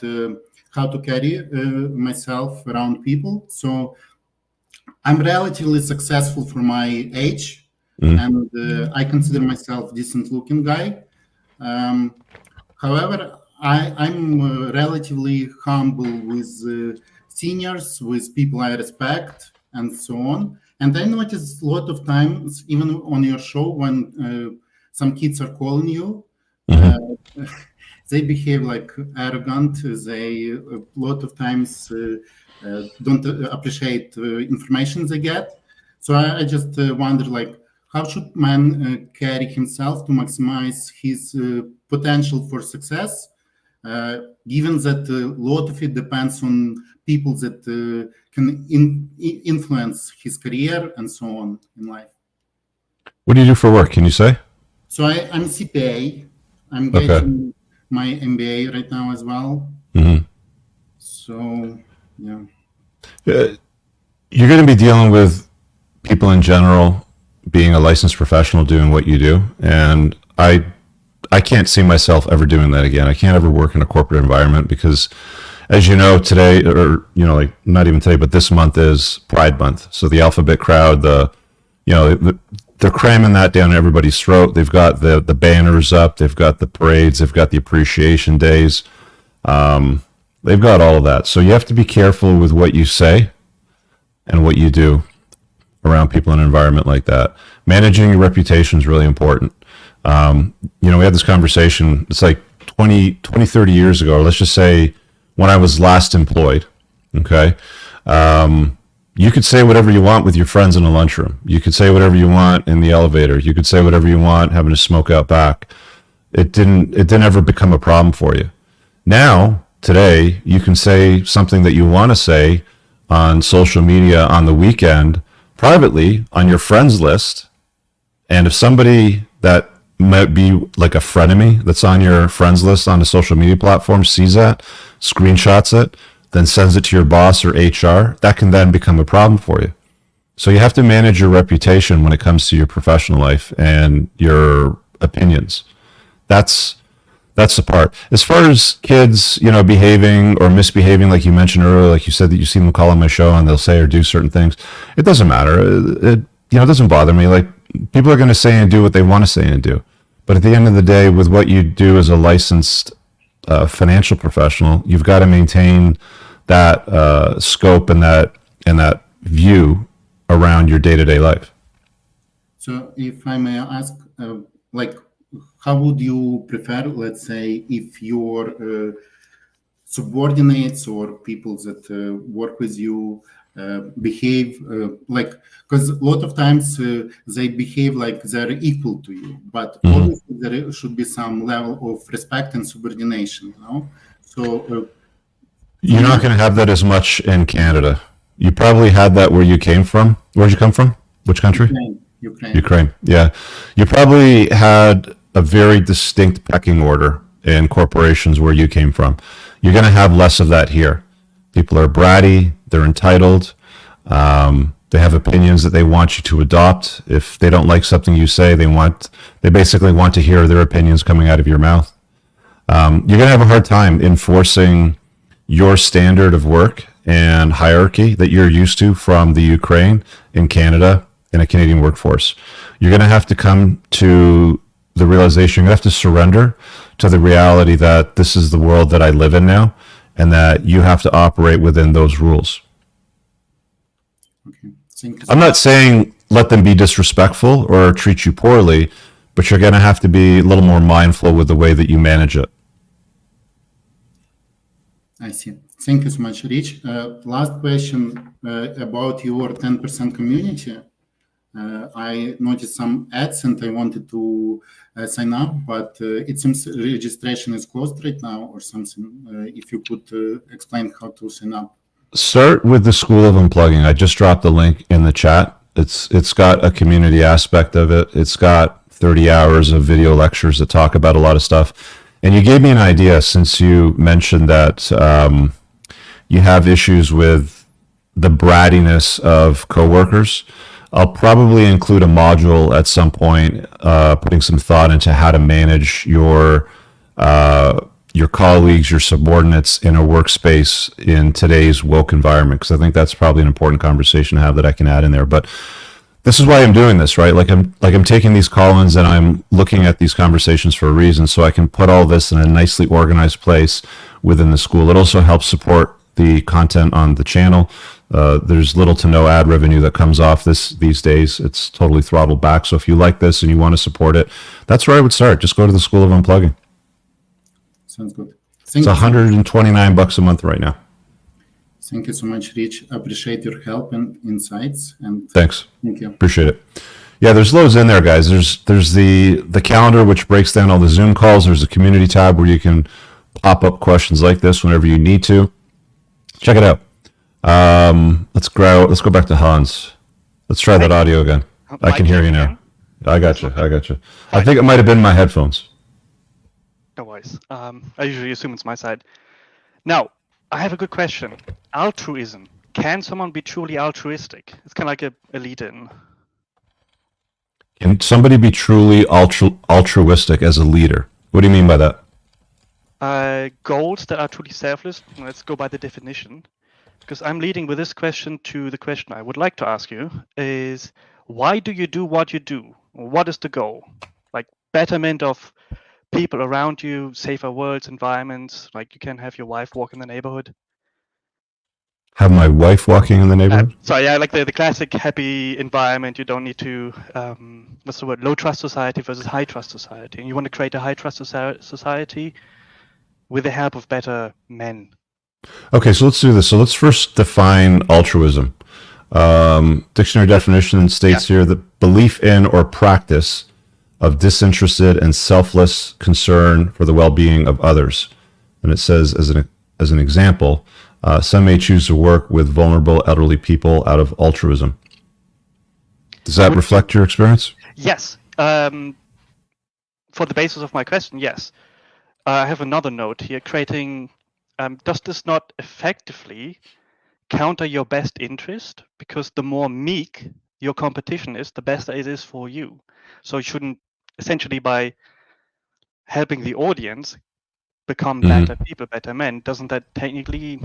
how to carry myself around people. So I'm relatively successful for my age, and I consider myself a decent-looking guy. However, I'm relatively humble with seniors, with people I respect, and so on. And I notice a lot of times, even on your show, when some kids are calling you, they behave like arrogant. They a lot of times don't appreciate information they get. So I just wonder, like, how should man carry himself to maximize his potential for success? Given that a lot of it depends on people that can influence his career and so on in life. What do you do for work? Can you say? So I'm CPA. I'm getting my MBA right now as well. So, yeah. You're going to be dealing with people in general, being a licensed professional, doing what you do. And I can't see myself ever doing that again. I can't ever work in a corporate environment because, as you know, today, or, you know, like not even today, but this month is Pride Month. So the alphabet crowd, they're cramming that down everybody's throat. They've got the banners up. They've got the parades. They've got the appreciation days. They've got all of that. So you have to be careful with what you say and what you do around people in an environment like that. Managing your reputation is really important. We had this conversation, it's like 20, 30 years ago, or let's just say when I was last employed, okay? You could say whatever you want with your friends in a lunchroom. You could say whatever you want in the elevator. You could say whatever you want having a smoke out back. It didn't ever become a problem for you. Now, today, you can say something that you want to say on social media on the weekend, privately, on your friends list. And if somebody that might be like a frenemy that's on your friends list on a social media platform sees that, screenshots it, then sends it to your boss or HR, that can then become a problem for you. So you have to manage your reputation when it comes to your professional life and your opinions. That's the part. As far as kids, behaving or misbehaving, like you mentioned earlier, like you said that you see them call on my show and they'll say or do certain things. It doesn't matter. It doesn't bother me. Like, people are going to say and do what they want to say and do. But at the end of the day, with what you do as a licensed financial professional, you've got to maintain that scope and that view around your day-to-day life. So if I may ask, how would you prefer, let's say, if your subordinates or people that work with you behave because a lot of times they behave like they're equal to you, but obviously there should be some level of respect and subordination, So you're not going to have that as much in Canada. You probably had that where you came from. Where'd you come from? Which country? Ukraine. Yeah. You probably had a very distinct pecking order in corporations where you came from. You're going to have less of that here. People are bratty. They're entitled. They have opinions that they want you to adopt. If they don't like something you say, they basically want to hear their opinions coming out of your mouth. You're going to have a hard time enforcing your standard of work and hierarchy that you're used to from the Ukraine in Canada in a Canadian workforce. You're going to have to come to the realization, you're going to have to surrender to the reality that this is the world that I live in now, and that you have to operate within those rules. Okay. I'm not saying let them be disrespectful or treat you poorly, but you're going to have to be a little more mindful with the way that you manage it. I see. Thank you so much, Rich. Last question about your 10% community. I noticed some ads and I wanted to sign up, but it seems registration is closed right now or something. If you could explain how to sign up. Start with the School of Unplugging. I just dropped the link in the chat. It's got a community aspect of it. It's got 30 hours of video lectures that talk about a lot of stuff. And you gave me an idea since you mentioned that you have issues with the brattiness of coworkers. I'll probably include a module at some point, putting some thought into how to manage your colleagues, your subordinates in a workspace in today's woke environment, because I think that's probably an important conversation to have that I can add in there. But this is why I'm doing this, right? I'm taking these call-ins and I'm looking at these conversations for a reason, so I can put all this in a nicely organized place within the school. It also helps support the content on the channel. There's little to no ad revenue that comes off these days. It's totally throttled back. So if you like this and you want to support it, that's where I would start. Just go to the School of Unplugging. Sounds good. It's $129 a month right now. Thank you so much, Rich. Appreciate your help and insights. And thanks. Thank you. Appreciate it. Yeah, there's loads in there, guys. There's the calendar, which breaks down all the Zoom calls. There's a community tab where you can pop up questions like this whenever you need to. Check it out. Let's go back to Hans. Let's try that audio again. I can hear you now. I got you. I think it might have been my headphones. No worries. I usually assume it's my side. Now, I have a good question. Altruism. Can someone be truly altruistic? It's kind of like a lead-in. Can somebody be truly altruistic as a leader? What do you mean by that? Goals that are truly selfless. Let's go by the definition. Because I'm leading with this question to the question I would like to ask you is, why do you do what you do? What is the goal? Like betterment of people around you, safer worlds, environments, like you can have your wife walk in the neighborhood. Have my wife walking in the neighborhood? So yeah, like the classic happy environment. You don't need to, what's the word, low trust society versus high trust society. And you want to create a high trust society with the help of better men. Okay, so let's do this. So let's first define altruism. Dictionary definition states here that belief in or practice of disinterested and selfless concern for the well-being of others. And it says, as an example, some may choose to work with vulnerable elderly people out of altruism. Does that reflect your experience? Yes. For the basis of my question, yes. I have another note here, creating, does this not effectively counter your best interest? Because the more meek your competition is, the better it is for you. So you shouldn't, essentially by helping the audience become better people, better men, doesn't that technically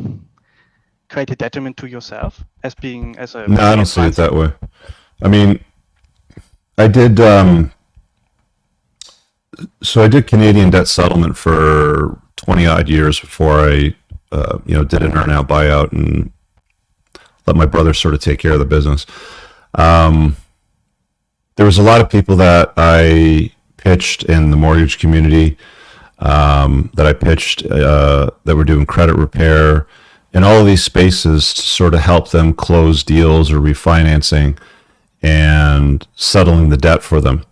create a detriment to yourself as being as a... No, I don't see it that way. I mean, I did Canadian debt settlement for 20 odd years before I did an earn out buyout and let my brother sort of take care of the business. There was a lot of people that I pitched in the mortgage community, that I pitched that were doing credit repair in all of these spaces to sort of help them close deals or refinancing and settling the debt for them.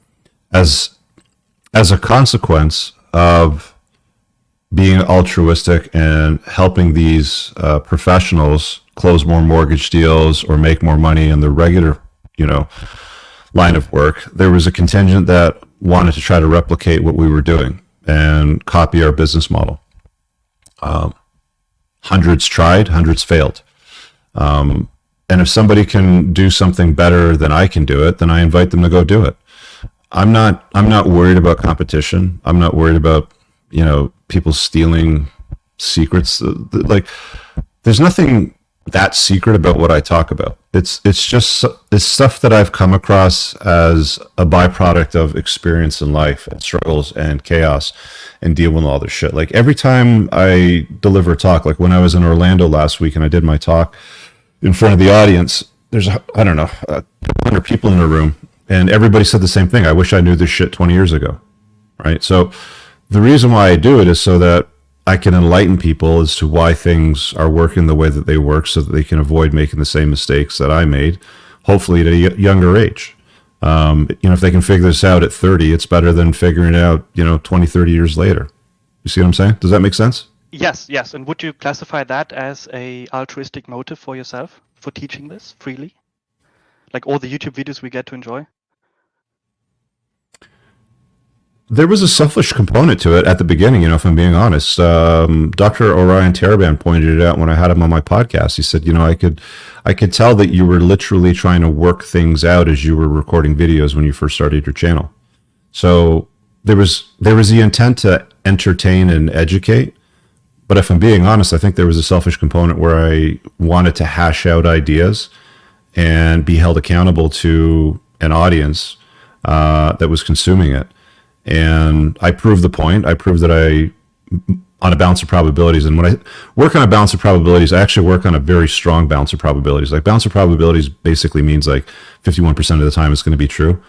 As a consequence of being altruistic and helping these professionals close more mortgage deals or make more money in the regular, line of work, there was a contingent that wanted to try to replicate what we were doing and copy our business model. Hundreds tried, hundreds failed. And if somebody can do something better than I can do it, then I invite them to go do it. I'm not worried about competition. I'm not worried about, people stealing secrets. Like, there's nothing that secret about what I talk about. It's stuff that I've come across as a byproduct of experience in life and struggles and chaos and deal with all this shit. Like every time I deliver a talk, like when I was in Orlando last week and I did my talk in front of the audience, there's, a couple hundred people in the room and everybody said the same thing. I wish I knew this shit 20 years ago. Right. So the reason why I do it is so that I can enlighten people as to why things are working the way that they work so that they can avoid making the same mistakes that I made, hopefully at a younger age. If they can figure this out at 30, it's better than figuring it out, 20, 30 years later. You see what I'm saying? Does that make sense? Yes. And would you classify that as a altruistic motive for yourself for teaching this freely? Like all the YouTube videos we get to enjoy? There was a selfish component to it at the beginning, if I'm being honest. Dr. Orion Taraban pointed it out when I had him on my podcast. He said, I could tell that you were literally trying to work things out as you were recording videos when you first started your channel. So there was the intent to entertain and educate. But if I'm being honest, I think there was a selfish component where I wanted to hash out ideas and be held accountable to an audience that was consuming it. And I proved the point. I proved that on a balance of probabilities. And when I work on a balance of probabilities, I actually work on a very strong balance of probabilities. Like balance of probabilities basically means like 51% of the time it's going to be true.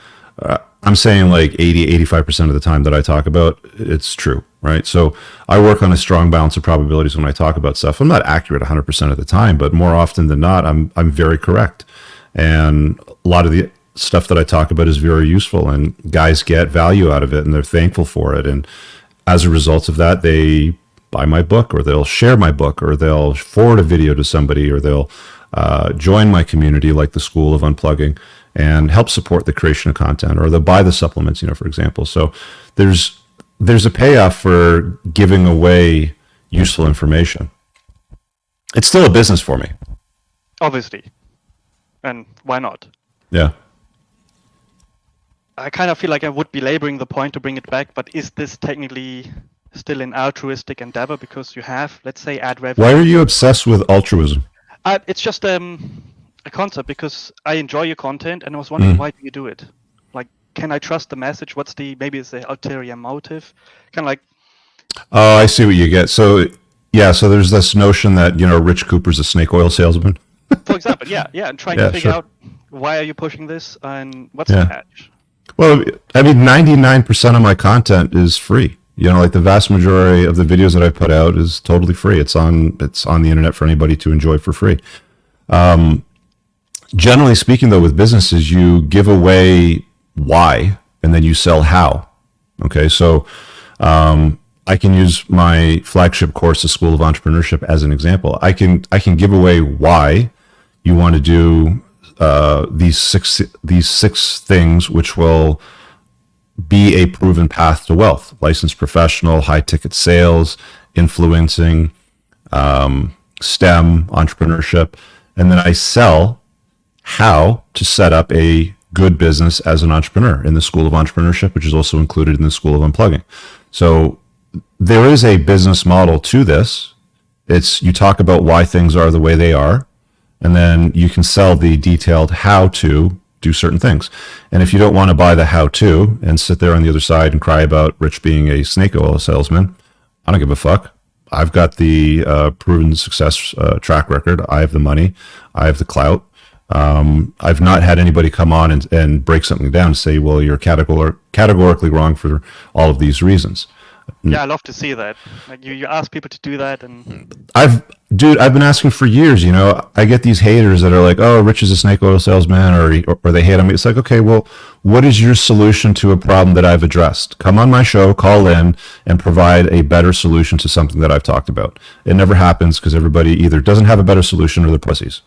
I'm saying like 85% of the time that I talk about, it's true, right? So I work on a strong balance of probabilities when I talk about stuff. I'm not accurate 100% of the time, but more often than not, I'm very correct. And a lot of the stuff that I talk about is very useful, and guys get value out of it, and they're thankful for it. And as a result of that, they buy my book, or they'll share my book, or they'll forward a video to somebody, or they'll join my community like the School of Unplugging and help support the creation of content, or they'll buy the supplements, for example. So there's a payoff for giving away useful information. It's still a business for me. Obviously. And why not? Yeah. I kind of feel like I would be laboring the point to bring it back, but is this technically still an altruistic endeavor because you have, let's say, ad revenue? Why are you obsessed with altruism? It's just a concept because I enjoy your content, and I was wondering why do you do it? Like, can I trust the message? Maybe it's the ulterior motive? Kind of like. Oh, I see what you get. So yeah, so there's this notion that Rich Cooper's a snake oil salesman. For example, yeah, and trying to figure out why are you pushing this and what's the catch? Well, I mean, 99% of my content is free. Like the vast majority of the videos that I put out is totally free. It's on the internet for anybody to enjoy for free. Generally speaking, though, with businesses, you give away why and then you sell how. Okay, so I can use my flagship course, the School of Entrepreneurship, as an example. I can give away why you want to do these six things, which will be a proven path to wealth: licensed professional, high ticket sales, influencing, STEM, entrepreneurship. And then I sell how to set up a good business as an entrepreneur in the School of Entrepreneurship, which is also included in the School of Unplugging. So there is a business model to this. You talk about why things are the way they are, and then you can sell the detailed how to do certain things. And if you don't want to buy the how to and sit there on the other side and cry about Rich being a snake oil salesman, I don't give a fuck. I've got the proven success track record. I have the money. I have the clout. I've not had anybody come on and break something down and say, well, you're categorically wrong for all of these reasons. Yeah, I love to see that. Like you ask people to do that, and I've been asking for years. I get these haters that are like, "Oh, Rich is a snake oil salesman," or they hate on me. It's like, okay, well, what is your solution to a problem that I've addressed? Come on my show, call in, and provide a better solution to something that I've talked about. It never happens because everybody either doesn't have a better solution or they're pussies.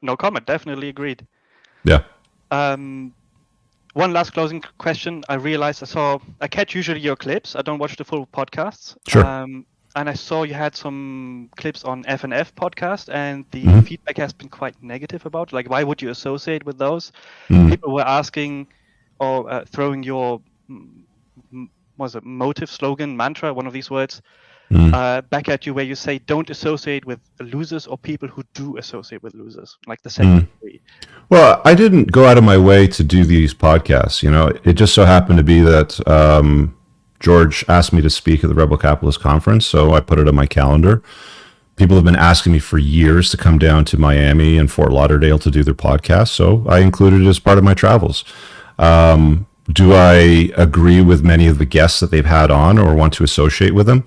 No comment. Definitely agreed. Yeah. One last closing question. I realized I catch usually your clips. I don't watch the full podcasts. Sure. And I saw you had some clips on F&F podcast, and the feedback has been quite negative about it. Like, why would you associate with those? People were asking or throwing your motive, slogan, mantra, one of these words, back at you, where you say don't associate with losers or people who do associate with losers, like the second degree. Well, I didn't go out of my way to do these podcasts. It just so happened to be that George asked me to speak at the Rebel Capitalist Conference, so I put it on my calendar. People have been asking me for years to come down to Miami and Fort Lauderdale to do their podcast, so I included it as part of my travels. Do I agree with many of the guests that they've had on or want to associate with them?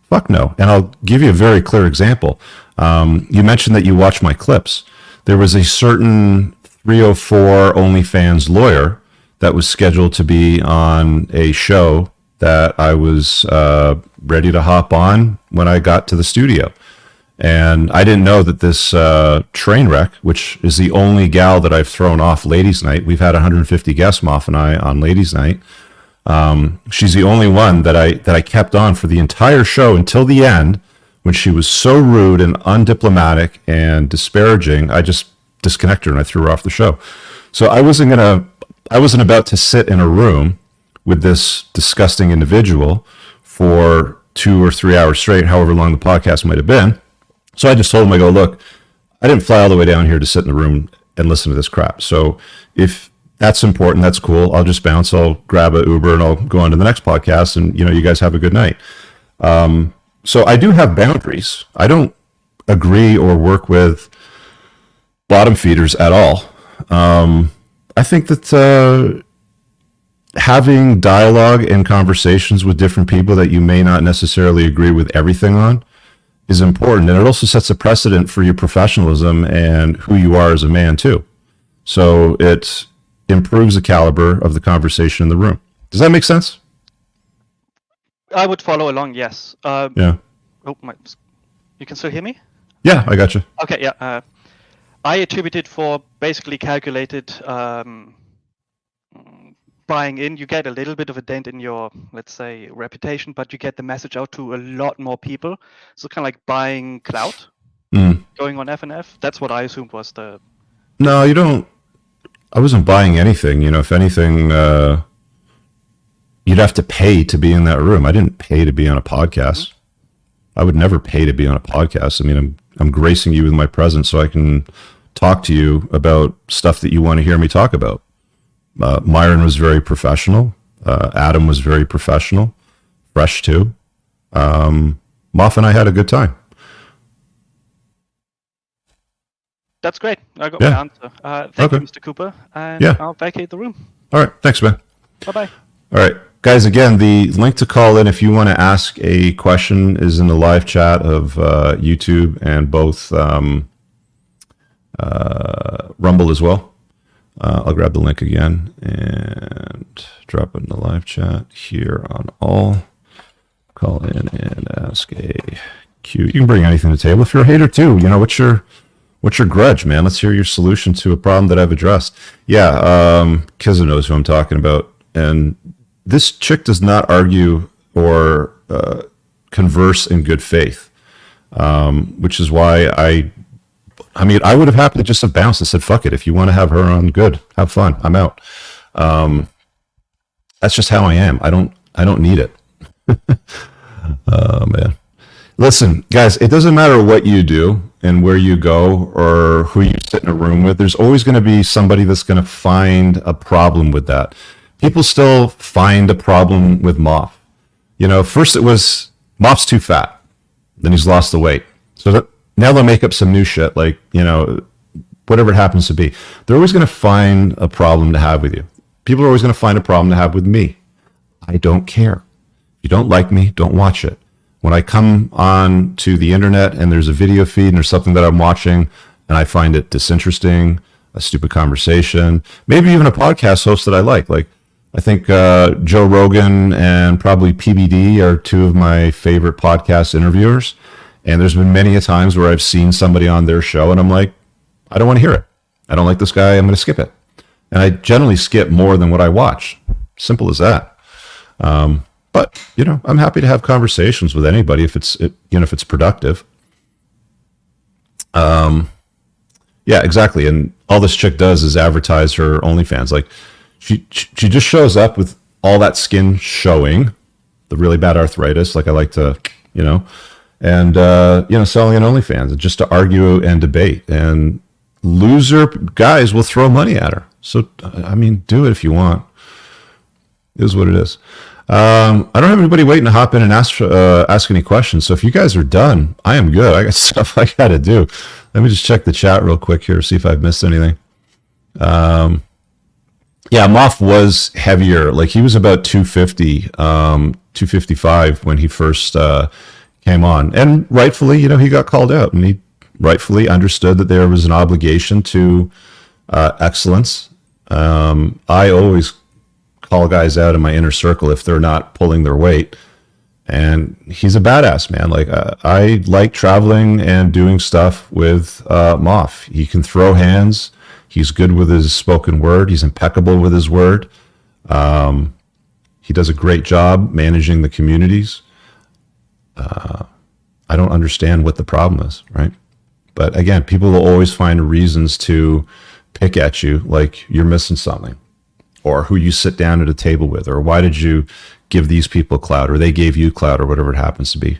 Fuck no. And I'll give you a very clear example. You mentioned that you watch my clips. There was a certain 304 OnlyFans lawyer that was scheduled to be on a show that I was ready to hop on when I got to the studio. And I didn't know that this train wreck, which is the only gal that I've thrown off ladies' night. We've had 150 guests, Moff and I, on ladies' night. She's the only one that I kept on for the entire show until the end, when she was so rude and undiplomatic and disparaging. I just disconnected her and I threw her off the show. So I wasn't about to sit in a room with this disgusting individual for 2 or 3 hours straight, however long the podcast might have been. So I just told him, I go, look, I didn't fly all the way down here to sit in the room and listen to this crap. So if that's important, that's cool. I'll just bounce. I'll grab an Uber and I'll go on to the next podcast. And, you guys have a good night. So I do have boundaries. I don't agree or work with bottom feeders at all. I think that having dialogue and conversations with different people that you may not necessarily agree with everything on is important, and it also sets a precedent for your professionalism and who you are as a man too. So it improves the caliber of the conversation in the room. Does that make sense? I would follow along, yes. Yeah. Oh, you can still hear me? Yeah, I got you. Okay, yeah. I attributed for basically calculated buying in. You get a little bit of a dent in your, let's say, reputation, but you get the message out to a lot more people. So kind of like buying clout, going on FNF. That's what I assumed was the... No, you don't. I wasn't buying anything. If anything, you'd have to pay to be in that room. I didn't pay to be on a podcast. I would never pay to be on a podcast. I mean, I'm gracing you with my presence so I can talk to you about stuff that you want to hear me talk about. Myron was very professional. Adam was very professional. Fresh too. Moff and I had a good time. That's great. I got my answer. Thank you, Mr. Cooper. And I'll vacate the room. All right. Thanks, man. Bye-bye. All right. Guys, again, the link to call in if you want to ask a question is in the live chat of YouTube and both Rumble as well. I'll grab the link again and drop it in the live chat here on all. Call in and ask a Q. You can bring anything to the table. If you're a hater too, what's your grudge, man? Let's hear your solution to a problem that I've addressed. Yeah, Kizza knows who I'm talking about. And this chick does not argue or converse in good faith, which is why I mean, I would have happily just have bounced and said, fuck it. If you want to have her on, good. Have fun. I'm out. That's just how I am. I don't need it. Oh, man. Listen, guys, it doesn't matter what you do and where you go or who you sit in a room with. There's always going to be somebody that's going to find a problem with that. People still find a problem with Moff. First it was Moff's too fat. Then he's lost the weight. So now they'll make up some new shit, like, whatever it happens to be. They're always going to find a problem to have with you. People are always going to find a problem to have with me. I don't care. If you don't like me, don't watch it. When I come on to the internet and there's a video feed and there's something that I'm watching and I find it disinteresting, a stupid conversation, maybe even a podcast host that I like I think Joe Rogan and probably PBD are two of my favorite podcast interviewers. And there's been many a times where I've seen somebody on their show and I'm like, I don't want to hear it. I don't like this guy. I'm going to skip it. And I generally skip more than what I watch. Simple as that. But, I'm happy to have conversations with anybody if it's productive. Yeah, exactly. And all this chick does is advertise her OnlyFans. Like, she just shows up with all that skin showing, the really bad arthritis, like I like to, and selling an OnlyFans just to argue and debate. And loser guys will throw money at her. So, I mean, do it if you want. It is what it is. I don't have anybody waiting to hop in and ask any questions. So if you guys are done, I am good. I got stuff I got to do. Let me just check the chat real quick here, see if I've missed anything. Yeah, Moff was heavier. Like, he was about 250, 255 when he first came on. And rightfully, he got called out. And he rightfully understood that there was an obligation to excellence. I always call guys out in my inner circle if they're not pulling their weight. And he's a badass, man. Like I like traveling and doing stuff with Moff. He can throw hands. He's good with his spoken word. He's impeccable with his word. He does a great job managing the communities. I don't understand what the problem is, right? But again, people will always find reasons to pick at you, like you're missing something, or who you sit down at a table with, or why did you give these people clout, or they gave you clout, or whatever it happens to be.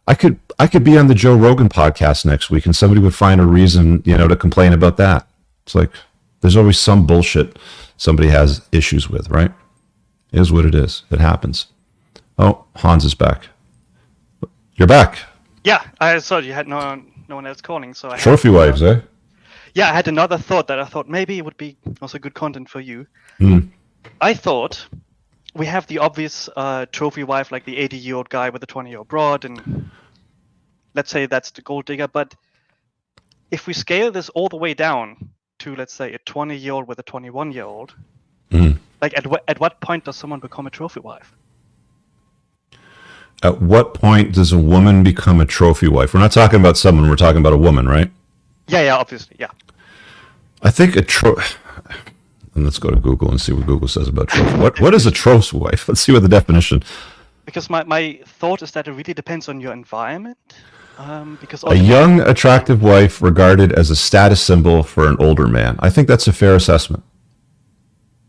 I could be on the Joe Rogan podcast next week, and somebody would find a reason, to complain about that. It's like there's always some bullshit somebody has issues with, right? It is what it is. It happens. Oh, Hans is back. You're back. Yeah, I saw you had no one else calling, so Trophy wives, eh? Yeah, I had another thought that I thought maybe it would be also good content for you. I thought we have the obvious trophy wife, like the 80-year-old guy with the 20-year-old broad, and let's say that's the gold digger. But if we scale this all the way down to, let's say, a 20-year-old with a 21-year-old, like at what point does someone become a trophy wife? At what point does a woman become a trophy wife? We're not talking about someone, we're talking about a woman, right? Yeah, obviously, yeah. I think and let's go to Google and see what Google says about trophy. What is a trophy wife? Let's see what the definition. Because my thought is that it really depends on your environment. Because a young, attractive wife regarded as a status symbol for an older man. I think that's a fair assessment.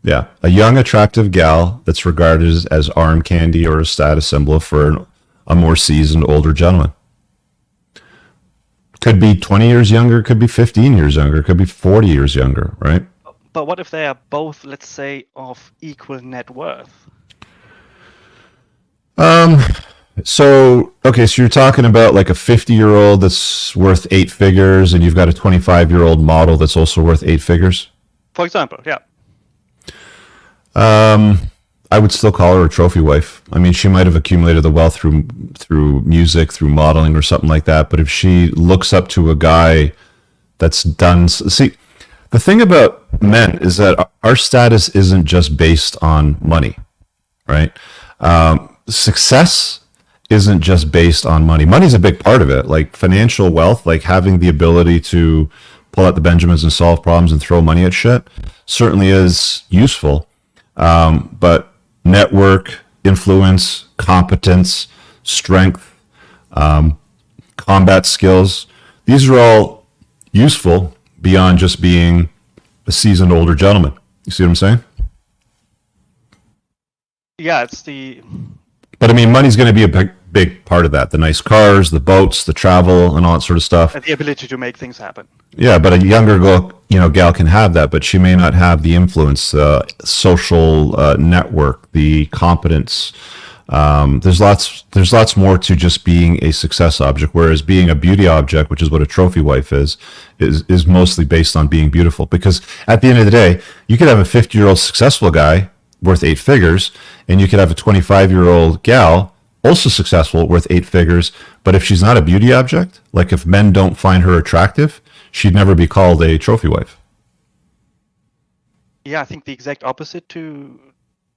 Yeah, a young, attractive gal that's regarded as arm candy or a status symbol for a more seasoned, older gentleman. Could be 20 years younger, could be 15 years younger, could be 40 years younger, right? But what if they are both, let's say, of equal net worth? So you're talking about like a 50-year-old that's worth 8 figures, and you've got a 25-year-old model that's also worth 8 figures? For example, yeah. I would still call her a trophy wife. I mean, she might have accumulated the wealth through music, through modeling, or something like that. But if she looks up to a guy that's done, see, the thing about men is that our status isn't just based on money, right? Success isn't just based on money. Money's a big part of it, like financial wealth, like having the ability to pull out the Benjamins and solve problems and throw money at shit certainly is useful. But network, influence, competence, strength, combat skills, these are all useful beyond just being a seasoned older gentleman. You see what I'm saying? Yeah, But I mean, money's going to be a big part of that. The nice cars, the boats, the travel, and all that sort of stuff. And the ability to make things happen. Yeah, but a younger gal can have that, but she may not have the influence, social network, the competence. There's lots more to just being a success object, whereas being a beauty object, which is what a trophy wife is mostly based on being beautiful. Because at the end of the day, you could have a 50-year-old successful guy worth 8 figures, and you could have a 25-year-old gal also successful worth 8 figures. But if she's not a beauty object, like if men don't find her attractive, she'd never be called a trophy wife. Yeah, I think the exact opposite to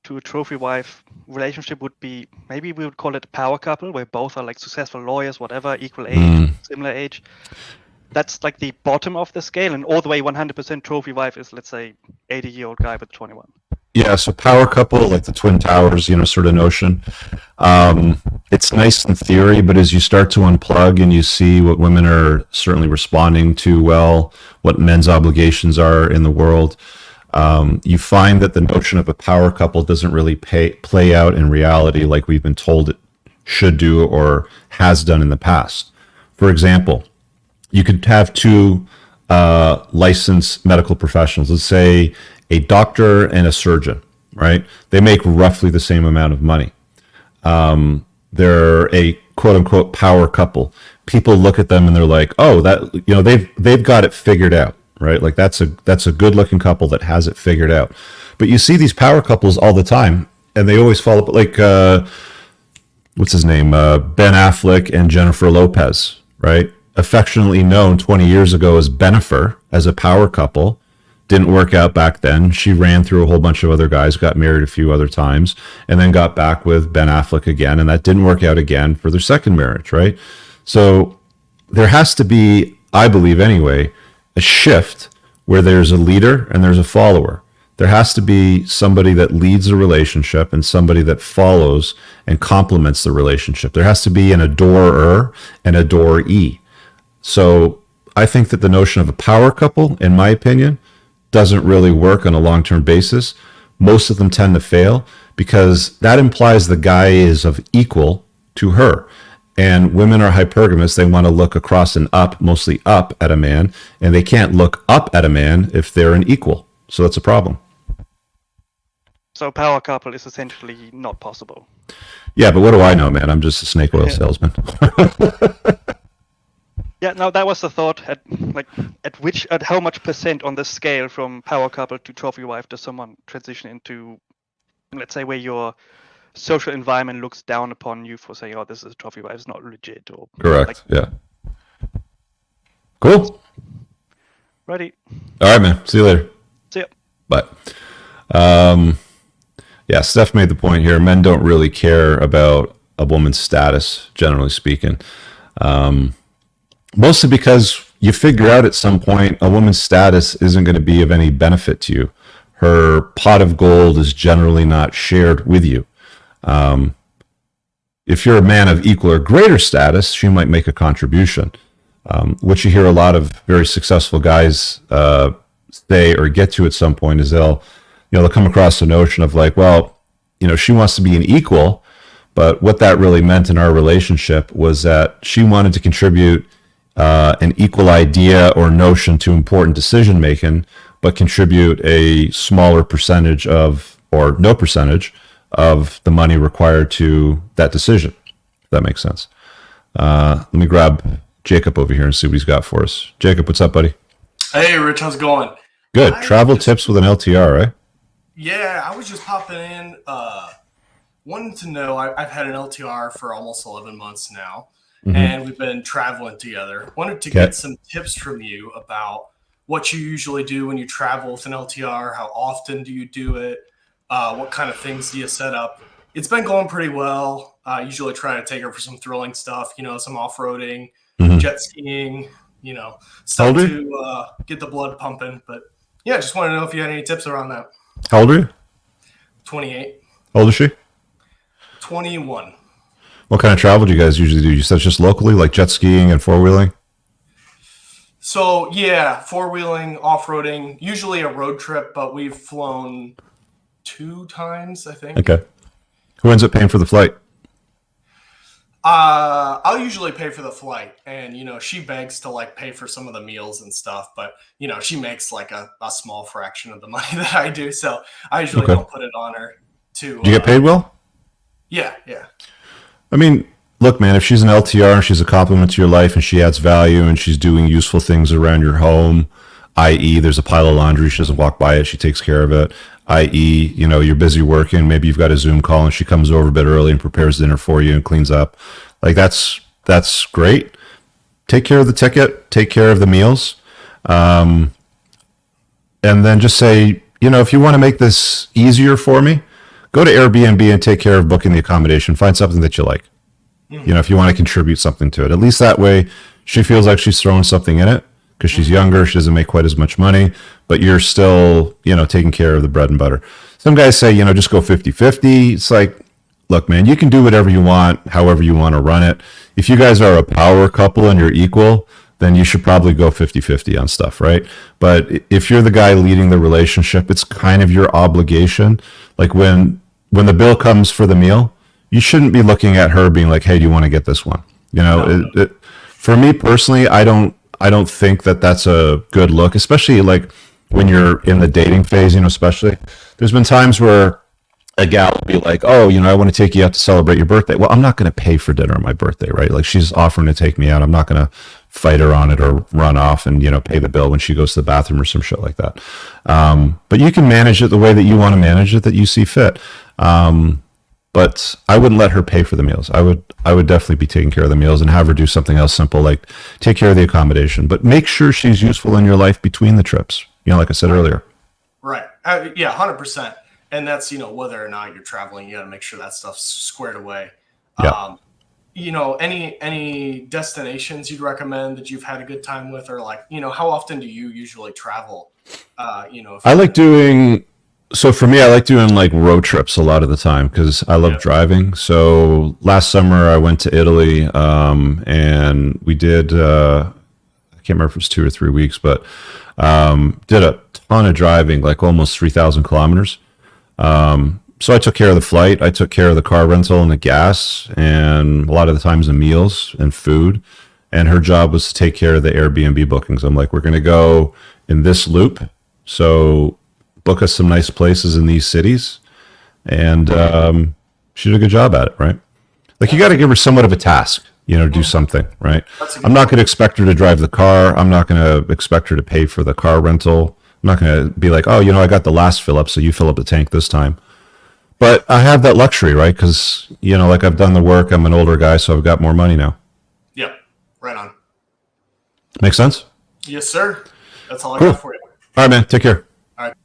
a trophy wife relationship would be, maybe we would call it a power couple, where both are like successful lawyers, whatever, equal age, similar age. That's like the bottom of the scale, and all the way 100% trophy wife is, let's say, 80-year-old guy with 21. Yeah, so power couple, like the Twin Towers, sort of notion. It's nice in theory, but as you start to unplug and you see what women are certainly responding to well, what men's obligations are in the world, you find that the notion of a power couple doesn't really play out in reality like we've been told it should do or has done in the past. For example, you could have 2 licensed medical professionals, let's say a doctor and a surgeon, right? They make roughly the same amount of money. They're a quote unquote power couple. People look at them and they're like, oh, that, they've got it figured out, right? Like that's a good looking couple that has it figured out. But you see these power couples all the time, and they always fall up, like, what's his name? Ben Affleck and Jennifer Lopez, right? Affectionately known 20 years ago as Benifer, as a power couple. Didn't work out back then. She ran through a whole bunch of other guys, got married a few other times, and then got back with Ben Affleck again, and that didn't work out again for their second marriage, right? So there has to be, I believe anyway, a shift where there's a leader and there's a follower. There has to be somebody that leads a relationship and somebody that follows and complements the relationship. There has to be an adorer and adoree. So I think that the notion of a power couple, in my opinion, doesn't really work on a long-term basis. Most of them tend to fail because that implies the guy is of equal to her. And women are hypergamous. They want to look across and up, mostly up at a man, and they can't look up at a man if they're an equal. So that's a problem. So power couple is essentially not possible. Yeah, but what do I know, man? I'm just a snake oil salesman. Yeah, no, that was the thought. At how much percent on the scale from power couple to trophy wife does someone transition into, let's say, where your social environment looks down upon you for saying, "Oh, this is a trophy wife, it's not legit," or correct? Yeah. Cool. Ready. All right, man. See you later. See ya. Bye. Yeah, Steph made the point here. Men don't really care about a woman's status, generally speaking. Mostly because you figure out at some point a woman's status isn't going to be of any benefit to you. Her pot of gold is generally not shared with you. If you're a man of equal or greater status, she might make a contribution. What you hear a lot of very successful guys say or get to at some point is they'll come across the notion of like, well, she wants to be an equal, but what that really meant in our relationship was that she wanted to contribute an equal idea or notion to important decision making, but contribute a smaller percentage of, or no percentage of the money required to that decision. If that makes sense. Let me grab Jacob over here and see what he's got for us. Jacob, what's up, buddy? Hey, Rich, how's it going? Good. Travel tips with an LTR, right? Yeah, I was just popping in. Wanted to know, I've had an LTR for almost 11 months now, and we've been traveling together. Wanted to get some tips from you about what you usually do when you travel with an LTR. How often do you do it? What kind of things do you set up? It's been going pretty well. Usually try to take her for some thrilling stuff, some off-roading, jet skiing, stuff to get the blood pumping. But yeah, just want to know if you had any tips around that. How old are you? 28. How old is she? 21. What kind of travel do you guys usually do? You said just locally, like jet skiing and four-wheeling? So, yeah, four-wheeling, off-roading, usually a road trip, but we've flown 2 times, I think. Okay. Who ends up paying for the flight? I'll usually pay for the flight, and she begs to pay for some of the meals and stuff, but she makes a small fraction of the money that I do, so I usually don't put it on her. Do you get paid well? Yeah. I mean, look, man, if she's an LTR and she's a compliment to your life and she adds value and she's doing useful things around your home, i.e., there's a pile of laundry, she doesn't walk by it, she takes care of it. I.e., you're busy working, maybe you've got a Zoom call and she comes over a bit early and prepares dinner for you and cleans up. That's great. Take care of the ticket, take care of the meals. And then just say, if you want to make this easier for me, go to Airbnb and take care of booking the accommodation. Find something that you like. If you want to contribute something to it. At least that way she feels like she's throwing something in it. Because she's younger, she doesn't make quite as much money, but you're still, taking care of the bread and butter. Some guys say, just go 50-50. It's like, look, man, you can do whatever you want, however you want to run it. If you guys are a power couple and you're equal, then you should probably go 50-50 on stuff, right? But if you're the guy leading the relationship, it's kind of your obligation. Like when the bill comes for the meal, you shouldn't be looking at her being like, hey, do you want to get this one? For me personally, I don't think that that's a good look, especially when you're in the dating phase, especially. There's been times where a gal will be like, oh, I want to take you out to celebrate your birthday. Well, I'm not going to pay for dinner on my birthday, right? She's offering to take me out. I'm not going to fight her on it or run off and, pay the bill when she goes to the bathroom or some shit like that. But you can manage it the way that you want to manage it, that you see fit. But I wouldn't let her pay for the meals. I would definitely be taking care of the meals and have her do something else simple, like take care of the accommodation. But make sure she's useful in your life between the trips. like I said earlier. Right. Yeah, 100%. And that's, whether or not you're traveling, you got to make sure that stuff's squared away. Yeah. Any destinations you'd recommend that you've had a good time with, or like, how often do you usually travel? I like doing, so for me, I like doing like road trips a lot of the time because I love driving. So last summer I went to Italy, and we did, I can't remember if it was 2 or 3 weeks, but did a ton of driving, like almost 3,000 kilometers. So I took care of the flight, I took care of the car rental and the gas, and a lot of the times the meals and food. And her job was to take care of the Airbnb bookings. I'm like, we're going to go in this loop, so book us some nice places in these cities. And she did a good job at it, right? Like, you got to give her somewhat of a task, to do something, right? I'm not going to expect her to drive the car. I'm not going to expect her to pay for the car rental. I'm not going to be like, oh, I got the last fill up, so you fill up the tank this time. But I have that luxury, right? Because, like, I've done the work. I'm an older guy, so I've got more money now. Yep. Right on. Make sense? Yes, sir. That's all I got for you. All right, man. Take care. All right.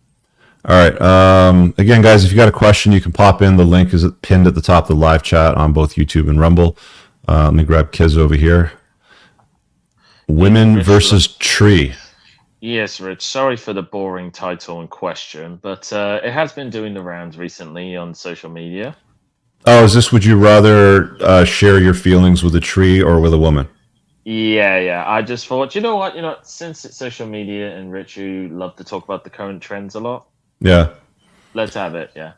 All right. Again, guys, if you got a question, you can pop in. The link is pinned at the top of the live chat on both YouTube and Rumble. Let me grab Kiz over here. Women versus tree. Yes, Rich. Sorry for the boring title and question, but it has been doing the rounds recently on social media. Oh, is this, would you rather share your feelings with a tree or with a woman? Yeah. I just thought, you know what? Since it's social media and Rich, you love to talk about the current trends a lot. Yeah. Let's have it, yeah.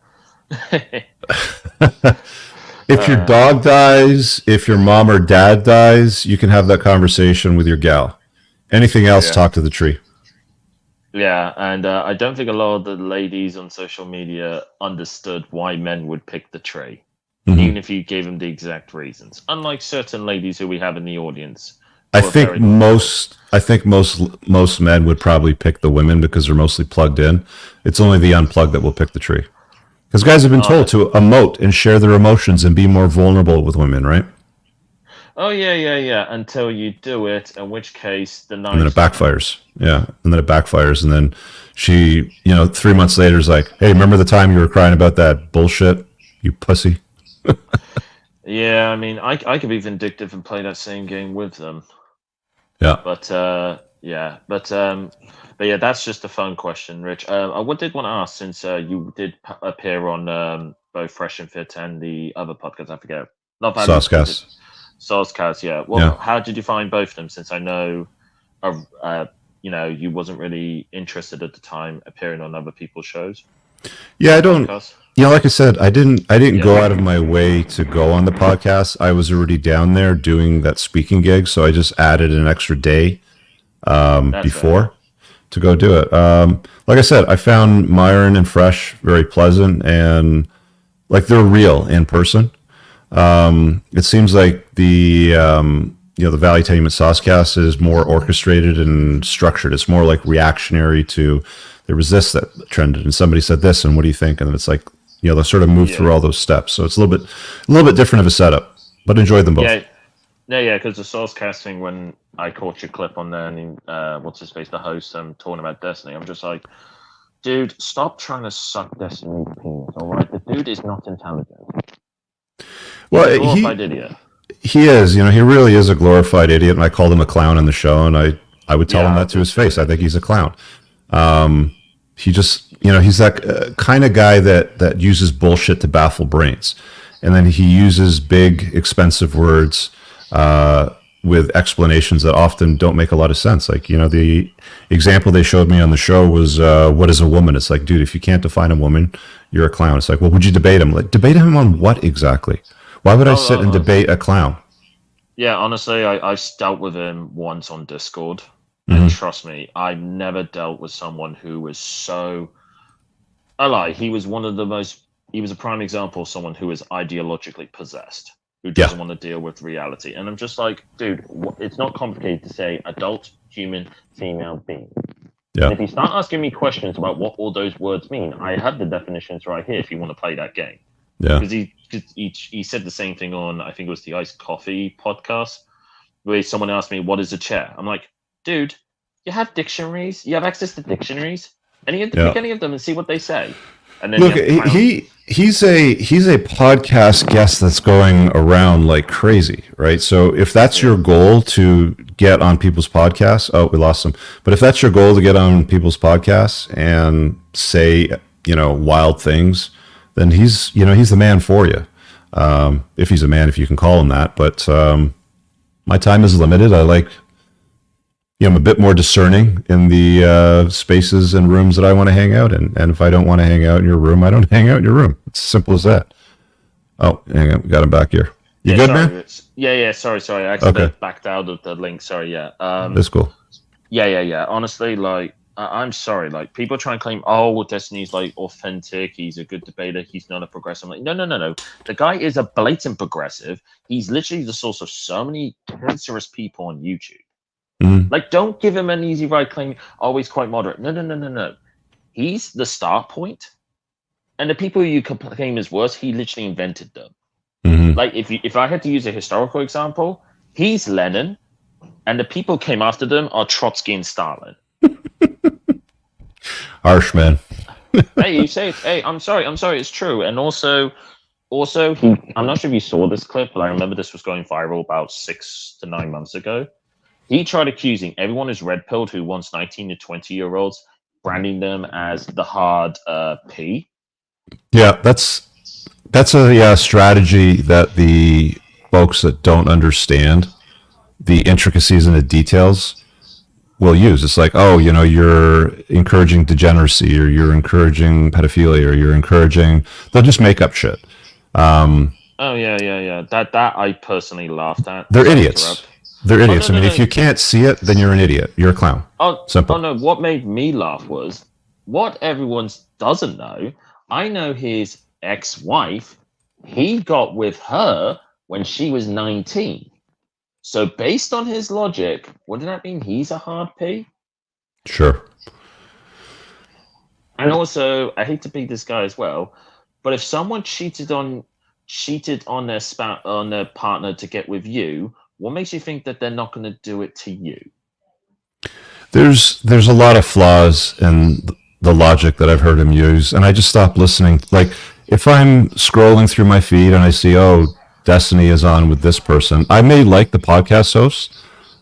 If your dog dies, if your mom or dad dies, you can have that conversation with your gal. Anything else, talk to the tree. Yeah, and I don't think a lot of the ladies on social media understood why men would pick the tree, even if you gave them the exact reasons. Unlike certain ladies who we have in the audience. I think most men would probably pick the women because they're mostly plugged in. It's only the unplugged that will pick the tree. Because guys have been told to emote and share their emotions and be more vulnerable with women, right? Oh, yeah. Until you do it, in which case the nice... And then it backfires. Yeah. And then it backfires. And then she, 3 months later is like, hey, remember the time you were crying about that bullshit, you pussy? Yeah, I mean, I could be vindictive and play that same game with them. Yeah. But yeah, that's just a fun question, Rich. I did want to ask, since you did appear on both Fresh and Fit and the other podcast, I forget. Not Saucecast, yeah. Well, how did you find both of them? Since I know, you wasn't really interested at the time appearing on other people's shows. Yeah, I don't. Podcasts. Like I said, I didn't go out of my way to go on the podcast. I was already down there doing that speaking gig, so I just added an extra day before to go do it. Like I said, I found Myron and Fresh very pleasant, and like they're real in person. It seems like the Valuetainment Saucecast is more orchestrated and structured. It's more like reactionary to, there was this that trended and somebody said this and what do you think? And then it's like, they'll sort of move through all those steps. So it's a little bit different of a setup, but enjoyed them both. Yeah, because the Saucecast thing, when I caught your clip on there and what's his face, the host, talking about Destiny, I'm just like, dude, stop trying to suck Destiny's penis, all right? The dude is not intelligent. Well, idiot. He is, he really is a glorified idiot, and I called him a clown on the show, and I would tell him that to his face. I think he's a clown. He just, he's that kind of guy that uses bullshit to baffle brains, and then he uses big, expensive words with explanations that often don't make a lot of sense. Like, the example they showed me on the show was, what is a woman? It's like, dude, if you can't define a woman, you're a clown. It's like, well, would you debate him? Like, debate him on what exactly? Why would I sit and debate a clown? Yeah, honestly, I dealt with him once on Discord. And trust me, I've never dealt with someone who was so... he was he was a prime example of someone who is ideologically possessed, who doesn't want to deal with reality. And I'm just like, dude, it's not complicated to say adult, human, female being. Yeah. And if you start asking me questions about what all those words mean, I have the definitions right here if you want to play that game. Yeah. Because he said the same thing on, I think it was the Iced Coffee podcast, where someone asked me, what is a chair? I'm like, dude, You have dictionaries. You have access to dictionaries. And you have to Yeah. pick any of them and see what they say. And then Look, you have to he's a podcast guest that's going around like crazy, right? So if that's your goal to get on people's podcasts, oh, we lost him. But if that's your goal to get on people's podcasts and say, wild things, then he's the man for you. If he's a man, if you can call him that. But my time is limited. I'm a bit more discerning in the spaces and rooms that I want to hang out in. And if I don't want to hang out in your room, I don't hang out in your room. It's as simple as that. Oh, hang on. We got him back here. You good, sorry, man? Yeah. Sorry. I accidentally backed out of the link. Sorry, yeah. That's cool. Yeah. Honestly, I'm sorry. Like, people try and claim, oh, Destiny's like authentic. He's a good debater. He's not a progressive. I'm like, no. The guy is a blatant progressive. He's literally the source of so many cancerous people on YouTube. Like, don't give him an easy ride claiming, oh, he's quite moderate. No. He's the start point. And the people you claim is worse, he literally invented them. Like, if I had to use a historical example, he's Lenin, and the people who came after them are Trotsky and Stalin. Harsh, man. Hey, you say it. Hey, I'm sorry, it's true. And also, I'm not sure if you saw this clip, but I remember this was going viral about 6 to 9 months ago. He tried accusing everyone who's red-pilled who wants 19 to 20-year-olds, branding them as the hard P. Yeah, that's a strategy that the folks that don't understand the intricacies and the details will use. It's like, oh, you're encouraging degeneracy, or you're encouraging pedophilia, or you're encouraging. They'll just make up shit. Oh yeah. That I personally laughed at. They're idiots. They're idiots. No, if you can't see it, then you're an idiot. You're a clown. Simple. Oh no, what made me laugh was what everyone doesn't know. I know his ex-wife. He got with her when she was 19. So based on his logic, wouldn't that mean he's a hard P? Sure. And also, I hate to be this guy as well, but if someone cheated on their partner to get with you, what makes you think that they're not going to do it to you? There's a lot of flaws in the logic that I've heard him use, and I just stopped listening. Like, if I'm scrolling through my feed and I see, oh, Destiny is on with this person, I may like the podcast host,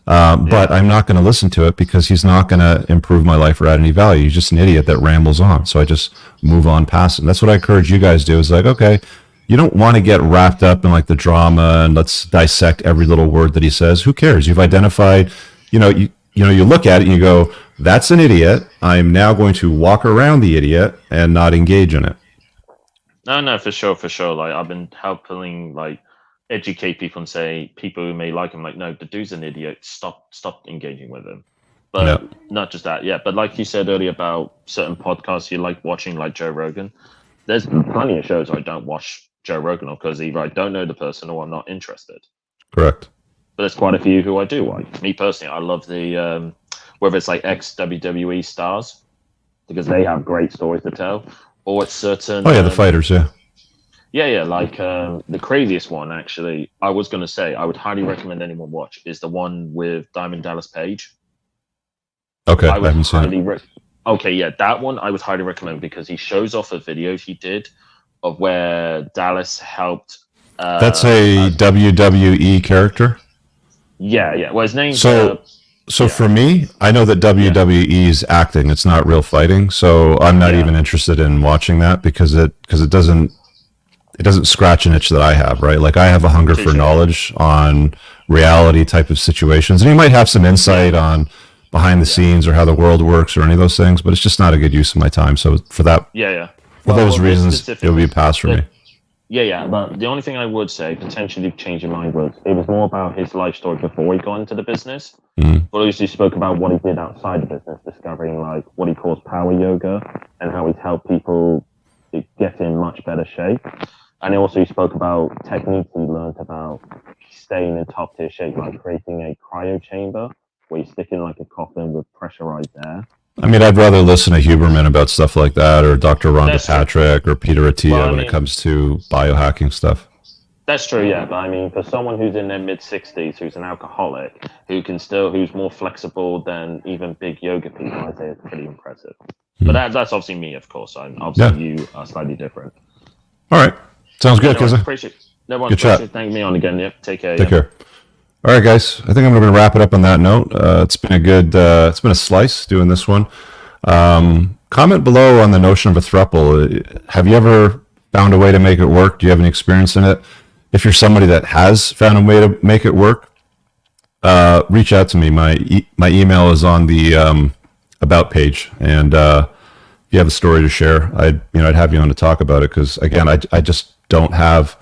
but I'm not going to listen to it because he's not going to improve my life or add any value. He's just an idiot that rambles on. So I just move on past him. That's what I encourage you guys to do. Is like, okay, you don't want to get wrapped up in like the drama and let's dissect every little word that he says. Who cares? You've identified, you look at it and you go, that's an idiot. I'm now going to walk around the idiot and not engage in it. No, for sure. Like, I've been helping educate people and say people who may like him, like, no, the dude's an idiot. Stop engaging with him. But not just that, but like you said earlier about certain podcasts you like watching, like Joe Rogan, there's plenty of shows I don't watch Joe Rogan on because either I don't know the person or I'm not interested. Correct. But there's quite a few who I do like. Me personally, I love the whether it's like ex-WWE stars because they have great stories to tell, or it's certain. Oh yeah, the fighters, yeah. Yeah, like the craziest one actually. I was going to say I would highly recommend anyone watch is the one with Diamond Dallas Page. Okay, I haven't seen it. Okay, yeah, that one I would highly recommend because he shows off a video he did of where Dallas helped. That's a WWE character. Yeah. Well, his name's. So for me, I know that WWE is acting; it's not real fighting. So I'm not even interested in watching that because it doesn't scratch an itch that I have. Right? Like I have a hunger for knowledge on reality type of situations, and he might have some insight on behind the scenes or how the world works or any of those things, but it's just not a good use of my time. So for that, for those reasons, it would be a pass for me. Yeah, but the only thing I would say, potentially change your mind, was it was more about his life story before he got into the business. But also spoke about what he did outside the business, discovering like what he calls power yoga and how he's helped people get in much better shape. And also he spoke about techniques he learned about staying in top tier shape, like creating a cryo chamber where you stick in like a coffin with pressurized air. I mean, I'd rather listen to Huberman about stuff like that, or Dr. Rhonda Patrick, or Peter Attia when it comes to biohacking stuff. That's true, yeah. But I mean, for someone who's in their mid-60s, who's an alcoholic, who's more flexible than even big yoga people, I say it's pretty impressive. But that's obviously me, of course. Obviously you are slightly different. All right. Sounds good, Kizza. Appreciate Good chat. Thank me on again. Yep. Take care. Take care. All right, guys. I think I'm going to wrap it up on that note. It's been a good, it's been a slice doing this one. Comment below on the notion of a thruple. Have you ever found a way to make it work? Do you have any experience in it? If you're somebody that has found a way to make it work, reach out to me. My email is on the about page, and if you have a story to share, I'd have you on to talk about it, because again, I just don't have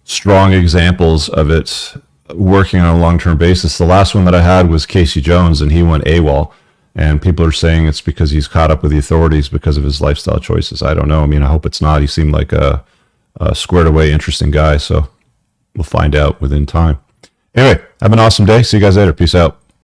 strong examples of it working on a long-term basis. The last one that I had was Casey Jones, and he went AWOL, and people are saying it's because he's caught up with the authorities because of his lifestyle choices. I don't know. I mean, I hope it's not. He seemed like a squared away, interesting guy, so we'll find out within time. Anyway, have an awesome day. See you guys later. Peace out.